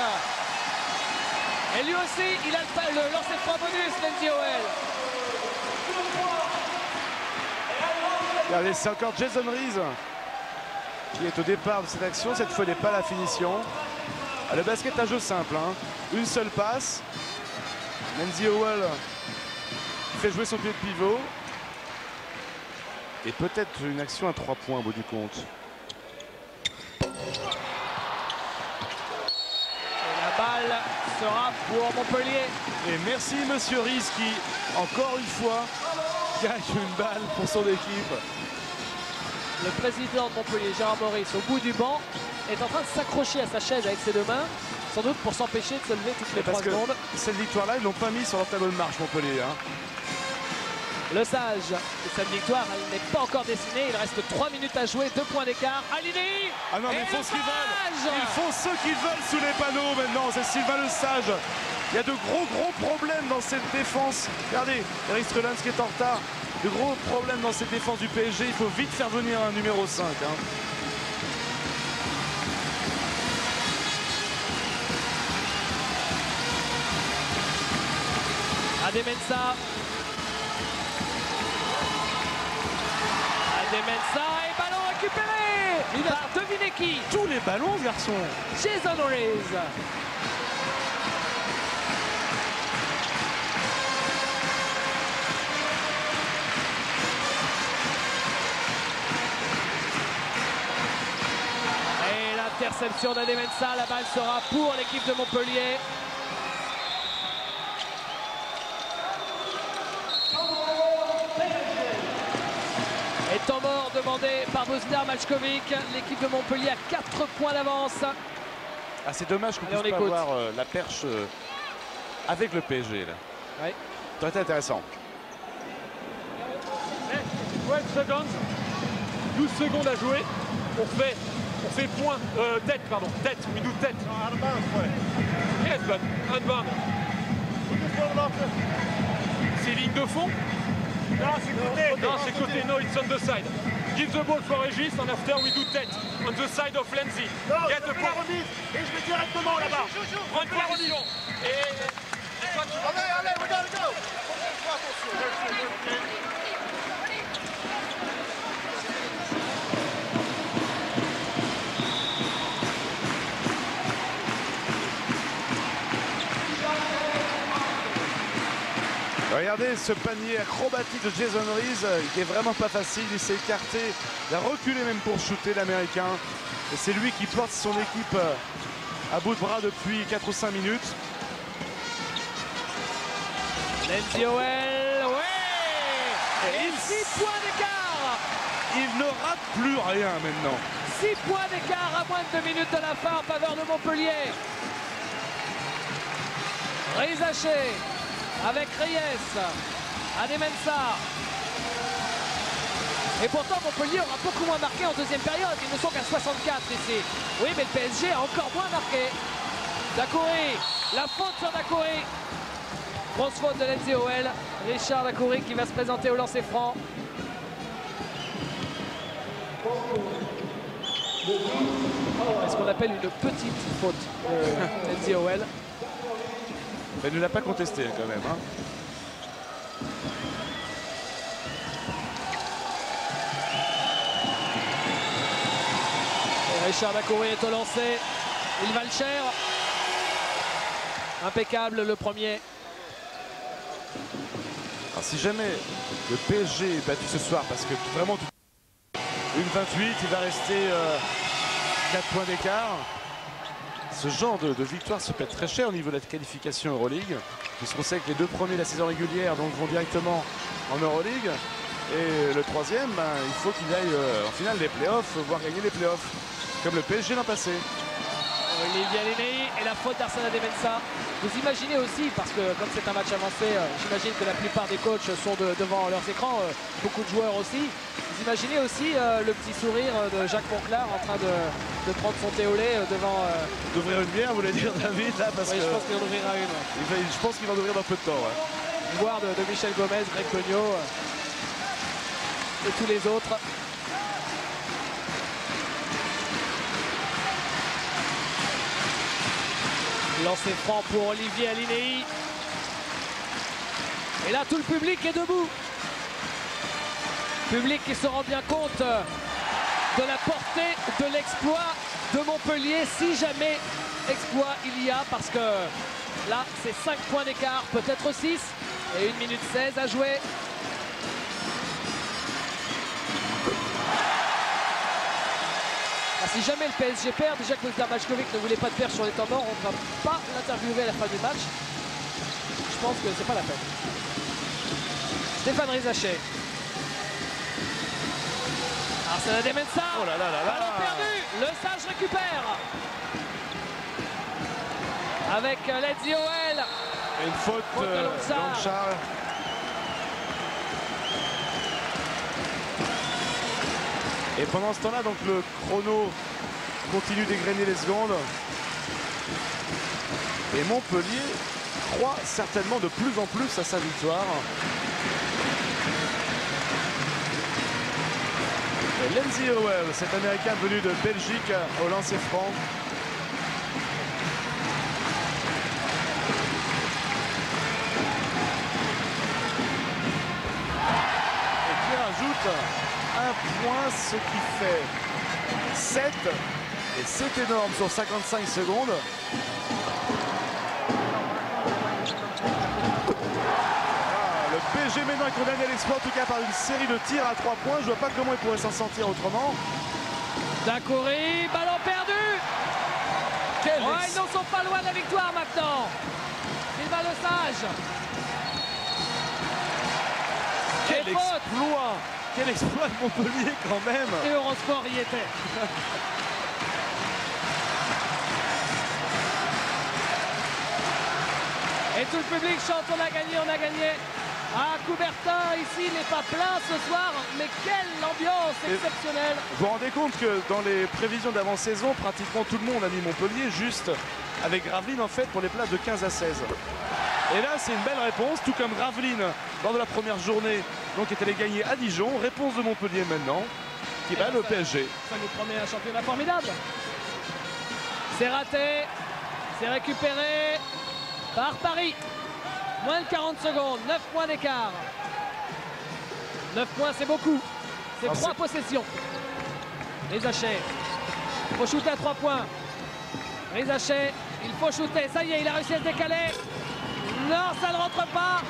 Et lui aussi, il a le lancer franc bonus, Lindsay Howell. Regardez, c'est encore Jason Ruiz qui est au départ de cette action. Cette fois, il n'est pas à la finition. Ah, le basket, un jeu simple. Hein. Une seule passe. Lindsay Howell fait jouer son pied de pivot. Et peut-être une action à 3 points au bout du compte. La balle sera pour Montpellier. Et merci Monsieur Ruiz qui, encore une fois, gagne une balle pour son équipe. Le président de Montpellier, Gérard Maurice, au bout du banc, est en train de s'accrocher à sa chaise avec ses 2 mains, sans doute pour s'empêcher de se lever toutes les 3 secondes. Cette victoire-là, ils l'ont pas mis sur leur tableau de marche, Montpellier. Hein. Le Sage, et cette victoire, elle n'est pas encore dessinée. Il reste 3 minutes à jouer, 2 points d'écart. Alinei. Ah non, mais ils font ce qu'ils veulent. Ils font ce qu'ils veulent sous les panneaux maintenant. C'est Sylvain Le Sage. Il y a de gros problèmes dans cette défense. Regardez, Eric Strelans qui est en retard. De gros problèmes dans cette défense du PSG. Il faut vite faire venir un numéro 5. Hein. Ademensah. Ademensah et ballon récupéré par devinez qui? Tous les ballons, ce garçon. Jason Ruiz. Et l'interception d'Ademensah, la balle sera pour l'équipe de Montpellier. Et temps mort l'effort demandé par Božidar Mačković. L'équipe de Montpellier a 4 points d'avance. Ah, c'est dommage qu'on puisse pas avoir la perche avec le PSG. Là. Ouais. Ça aurait été intéressant. 12 secondes. 12 secondes à jouer. On fait point. Tête, pardon. Tête. We do tête. Yes, but unbound. C'est ligne de fond? Non, c'est côté. Non, c'est côté. No, it's on the side. Give the ball for Régis and after we do tête. On the side of Lenzi. Get the ball. remise et je vais directement là-bas. Prends une position. Et toi, tu vas... Allez, we gotta go. Regardez ce panier acrobatique de Jason Reese qui est vraiment pas facile. Il s'est écarté, il a reculé même pour shooter l'Américain. Et c'est lui qui porte son équipe à bout de bras depuis 4 ou 5 minutes. Lenzi Owell, ouais. Et 6 points d'écart. Il ne rate plus rien maintenant. 6 points d'écart à moins de 2 minutes de la fin en faveur de Montpellier. Reese Haché avec Reyes, Adem-Mensah. Et pourtant Montpellier aura beaucoup moins marqué en deuxième période. Ils ne sont qu'à 64 ici. Oui, mais le PSG a encore moins marqué. Dacoury, la faute sur Dacoury. Grosse faute de Lenzi Owell. Richard Dacoury qui va se présenter au lancer franc. C'est ce qu'on appelle une petite faute de Lenzi Owell. Mais il ne l'a pas contesté quand même. Hein. Et Richard Dacoury est au lancer. Il va le cher. Impeccable le premier. Alors, si jamais le PSG est battu ce soir, parce que vraiment une 28, il va rester 4 points d'écart. Ce genre de victoire se paie très cher au niveau de la qualification Euroleague, puisqu'on sait que les 2 premiers de la saison régulière donc, vont directement en Euroleague. Et le 3e, il faut qu'il aille en finale des playoffs, voire gagner les playoffs, comme le PSG l'an passé. Olivier Alinei et la faute d'Arsène Adem-Mensah. Vous imaginez aussi, parce que comme c'est un match avancé, j'imagine que la plupart des coachs sont devant leurs écrans, beaucoup de joueurs aussi. Vous imaginez aussi le petit sourire de Jacques Monclar en train de prendre son thé au lait devant... D'ouvrir une bière, vous voulez dire, David là, parce oui, que je pense qu'il en ouvrira une. Ouais. Je pense qu'il va en ouvrir dans peu de temps. Ouais. Voir de Michel Gomez, Greg Cognot et tous les autres. Lancé franc pour Olivier Alinei. Et là, tout le public est debout. Public qui se rend bien compte de la portée de l'exploit de Montpellier, si jamais exploit il y a, parce que là, c'est 5 points d'écart, peut-être 6, et 1 minute 16 à jouer. Si jamais le PSG perd, déjà que Božidar Mačković ne voulait pas de perdre sur les temps morts, on ne va pas l'interviewer à la fin du match. Je pense que c'est pas la peine. Stéphane Reese Haché. Arsène Adem-Mensah. Oh là là là là. Ballon perdu. Le Sage récupère. Avec Lenzi Owell. Et une faute de Lonchar. Et pendant ce temps-là, donc le chrono continue d'égrener les secondes. Et Montpellier croit certainement de plus en plus à sa victoire. Et Lenzi Owell, cet Américain venu de Belgique au lancer franc. Et qui rajoute un point, ce qui fait 7. Et c'est énorme sur 55 secondes. Le PSG maintenant est condamné à l'exploit, en tout cas par une série de tirs à 3 points. Je vois pas comment il pourrait s'en sortir autrement. Dacoury, ballon perdu. Ouais, ils n'en sont pas loin de la victoire maintenant. Il va le Sage. Quel exploit Quel exploit de Montpellier quand même. Et Eurosport y était. Et tout le public chante on a gagné, on a gagné. Ah, Coubertin ici n'est pas plein ce soir, mais quelle ambiance exceptionnelle. Vous vous rendez compte que dans les prévisions d'avant-saison, pratiquement tout le monde a mis Montpellier, juste avec Gravelines en fait pour les places de 15 à 16. Et là c'est une belle réponse, tout comme Gravelines lors de la première journée, donc est allé gagner à Dijon. Réponse de Montpellier maintenant, qui bat le PSG. Ça nous promet un championnat formidable. C'est raté, c'est récupéré par Paris. Moins de 40 secondes, 9 points d'écart. 9 points, c'est beaucoup. C'est 3 possessions. Rizachet. Il faut shooter à 3 points. Rizachet, il faut shooter. Ça y est, il a réussi à se décaler. Non, ça ne rentre pas.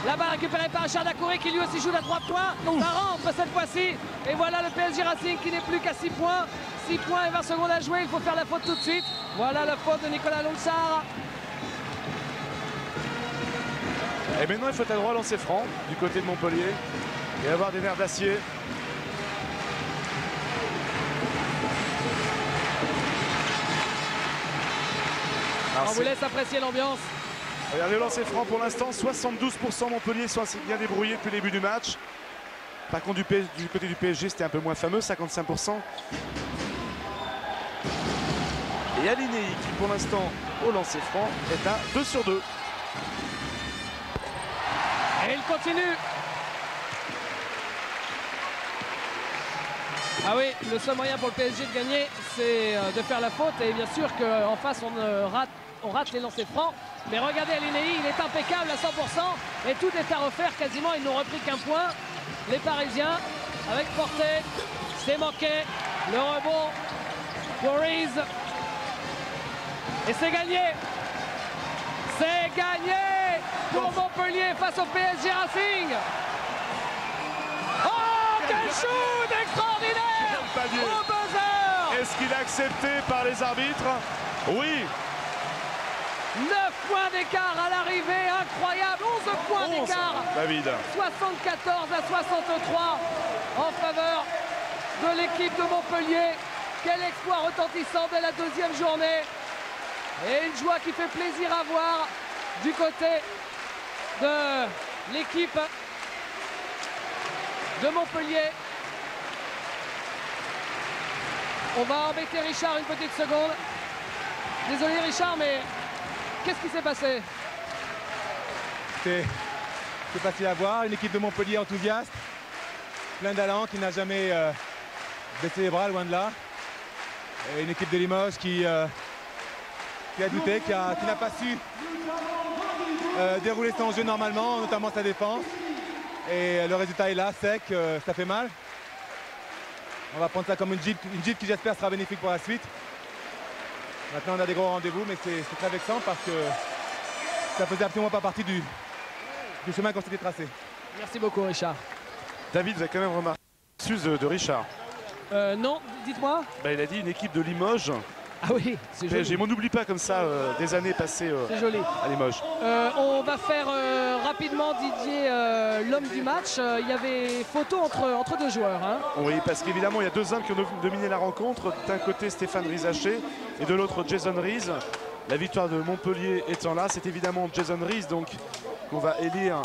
La balle récupérée par Achard Dacoury qui lui aussi joue à 3 points. Ça rentre cette fois-ci. Et voilà le PSG Racing qui n'est plus qu'à 6 points. 6 points et 20 secondes à jouer. Il faut faire la faute tout de suite. Voilà la faute de Nicolas Lonsard. Et maintenant il faut à droit lancer franc du côté de Montpellier et avoir des nerfs d'acier. On vous laisse apprécier l'ambiance. Regardez le lancer franc pour l'instant, 72% Montpellier sont assez bien débrouillés depuis le début du match. Par contre du côté du PSG c'était un peu moins fameux, 55%. Et Alinei qui pour l'instant au lancer franc est à 2 sur 2. Et il continue. Ah oui, le seul moyen pour le PSG de gagner, c'est de faire la faute. Et bien sûr qu'en face, on rate les lancers francs. Mais regardez Alinei, il est impeccable à 100%. Et tout est à refaire quasiment. Ils n'ont repris qu'un point. Les Parisiens, avec Portet, c'est manqué. Le rebond pour Reese. Et c'est gagné. C'est gagné pour Montpellier face au PSG Racing. Oh, quel shoot extraordinaire au buzzer. Est-ce qu'il est accepté par les arbitres? Oui. 9 points d'écart à l'arrivée, incroyable. 11 points d'écart. David. 74 à 63 en faveur de l'équipe de Montpellier. Quel exploit retentissant de la deuxième journée. Et une joie qui fait plaisir à voir du côté de l'équipe de Montpellier. On va embêter Richard une petite seconde. Désolé Richard, mais qu'est-ce qui s'est passé? C'est facile à voir, une équipe de Montpellier enthousiaste, plein d'allant, qui n'a jamais baissé les bras, loin de là. Et une équipe de Limoges qui a douté, qui n'a pas su dérouler son jeu normalement, notamment sa défense. Et le résultat est là, sec, ça fait mal. On va prendre ça comme une gifle qui j'espère sera bénéfique pour la suite. Maintenant on a des gros rendez-vous, mais c'est très vexant parce que ça faisait absolument pas partie du chemin qu'on s'était tracé. Merci beaucoup Richard. David, vous avez quand même remarqué l'excuse de Richard. Non, dites-moi. Il a dit une équipe de Limoges. Ah oui, c'est joli. On n'oublie pas comme ça des années passées à Limoges. On va faire rapidement, Didier, l'homme du match. Il y avait photo entre deux joueurs. Hein. Oui, parce qu'évidemment, il y a deux hommes qui ont dominé la rencontre. D'un côté, Stéphane Rizachet et de l'autre, Jason Reese. La victoire de Montpellier étant là, c'est évidemment Jason Reese donc qu'on va élire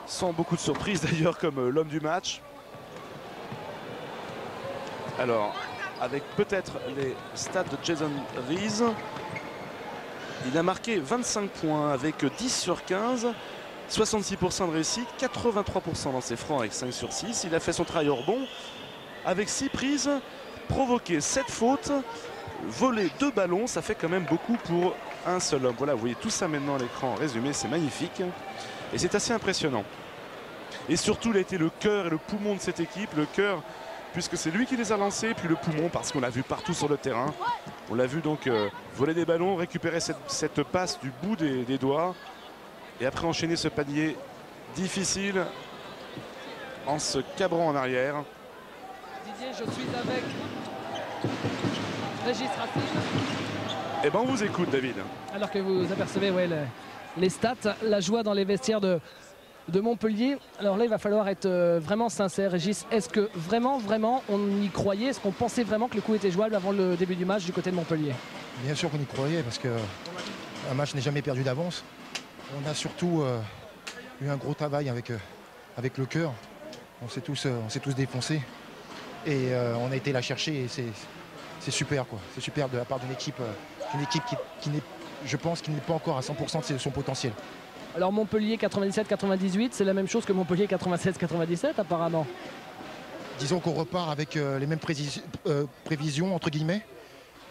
sans beaucoup de surprise d'ailleurs comme l'homme du match. Alors, avec peut-être les stats de Jason Reese, il a marqué 25 points avec 10 sur 15, 66% de réussite, 83% dans ses francs avec 5 sur 6. Il a fait son travail au rebond avec 6 prises, provoqué 7 fautes, volé 2 ballons. Ça fait quand même beaucoup pour un seul homme. Voilà, vous voyez tout ça maintenant à l'écran résumé, c'est magnifique. Et c'est assez impressionnant. Et surtout, il a été le cœur et le poumon de cette équipe. Le cœur, puisque c'est lui qui les a lancés, puis le poumon, parce qu'on l'a vu partout sur le terrain. On l'a vu donc voler des ballons, récupérer cette passe du bout des doigts. Et après enchaîner ce panier difficile en se cabrant en arrière. Didier, je suis avec Régis Racine. Eh ben on vous écoute, David. Alors que vous apercevez les stats, la joie dans les vestiaires de de Montpellier. Alors là, il va falloir être vraiment sincère, Régis. Est-ce que vraiment, on y croyait? Est-ce qu'on pensait vraiment que le coup était jouable avant le début du match du côté de Montpellier? Bien sûr qu'on y croyait, parce qu'un match n'est jamais perdu d'avance. On a surtout eu un gros travail avec le cœur. On s'est tous défoncés. Et on a été la chercher et c'est super, quoi. C'est super de la part d'une équipe qui n'est, je pense, qui n'est pas encore à 100% de son potentiel. Alors Montpellier 97-98, c'est la même chose que Montpellier 96-97 apparemment. Disons qu'on repart avec les mêmes prévisions, entre guillemets,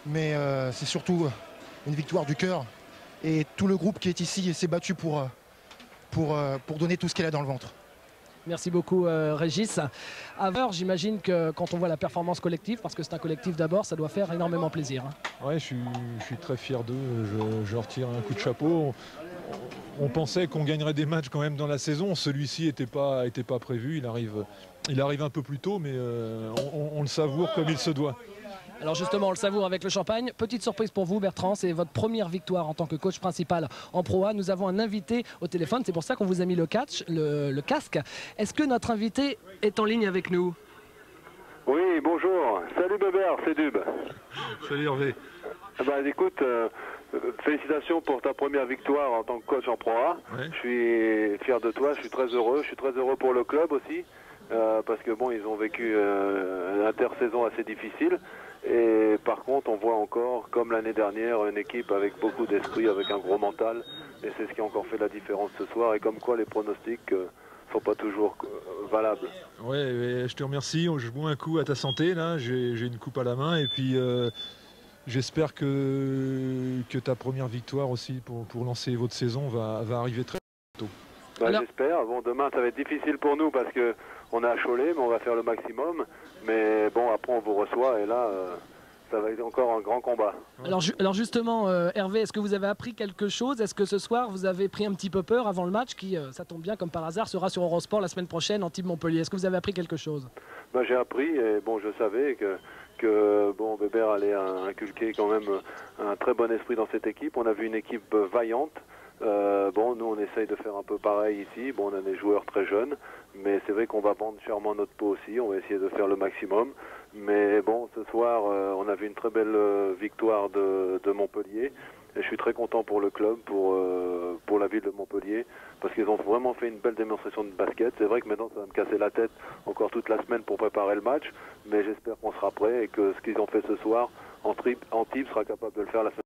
mais c'est surtout une victoire du cœur. Et tout le groupe qui est ici s'est battu pour donner tout ce qu'elle a dans le ventre. Merci beaucoup Régis. Alors j'imagine que quand on voit la performance collective, parce que c'est un collectif d'abord, ça doit faire énormément plaisir. Ouais, je suis très fier d'eux, je leur tire un coup de chapeau. On pensait qu'on gagnerait des matchs quand même dans la saison, celui-ci n'était pas prévu, il arrive un peu plus tôt, mais on le savoure comme il se doit. Alors justement, on le savoure avec le champagne. Petite surprise pour vous, Bertrand, c'est votre première victoire en tant que coach principal en Pro A. Nous avons un invité au téléphone, c'est pour ça qu'on vous a mis le casque. Est-ce que notre invité est en ligne avec nous? Oui, bonjour. Salut Bébert, c'est Dub. Salut Hervé. Écoute, félicitations pour ta première victoire en tant que coach en Pro A. Ouais. Je suis fier de toi, je suis très heureux. Je suis très heureux pour le club aussi, parce que bon, ils ont vécu une intersaison assez difficile. Et par contre, on voit encore, comme l'année dernière, une équipe avec beaucoup d'esprit, avec un gros mental. Et c'est ce qui a encore fait la différence ce soir. Et comme quoi, les pronostics ne sont pas toujours valables. Ouais, je te remercie. Je bois un coup à ta santé, là. J'ai une coupe à la main. Et puis, j'espère que ta première victoire aussi pour lancer votre saison va arriver très tôt. J'espère. Bon, demain, ça va être difficile pour nous parce qu'on est à Cholet, mais on va faire le maximum. Mais bon, après, on vous reçoit et là, ça va être encore un grand combat. Alors justement, Hervé, est-ce que vous avez appris quelque chose? Est-ce que ce soir, vous avez pris un petit peu peur avant le match qui, ça tombe bien, comme par hasard, sera sur Eurosport la semaine prochaine en Team Montpellier? Est-ce que vous avez appris quelque chose? J'ai appris et bon, je savais que bon, Bébert allait inculquer quand même un très bon esprit dans cette équipe. On a vu une équipe vaillante. Bon, nous on essaye de faire un peu pareil ici. Bon, on a des joueurs très jeunes, mais c'est vrai qu'on va vendre chèrement notre peau aussi. On va essayer de faire le maximum. Mais bon, ce soir, on a vu une très belle victoire de Montpellier. Et je suis très content pour le club, pour la ville de Montpellier, parce qu'ils ont vraiment fait une belle démonstration de basket. C'est vrai que maintenant, ça va me casser la tête encore toute la semaine pour préparer le match, mais j'espère qu'on sera prêt et que ce qu'ils ont fait ce soir en type sera capable de le faire la semaine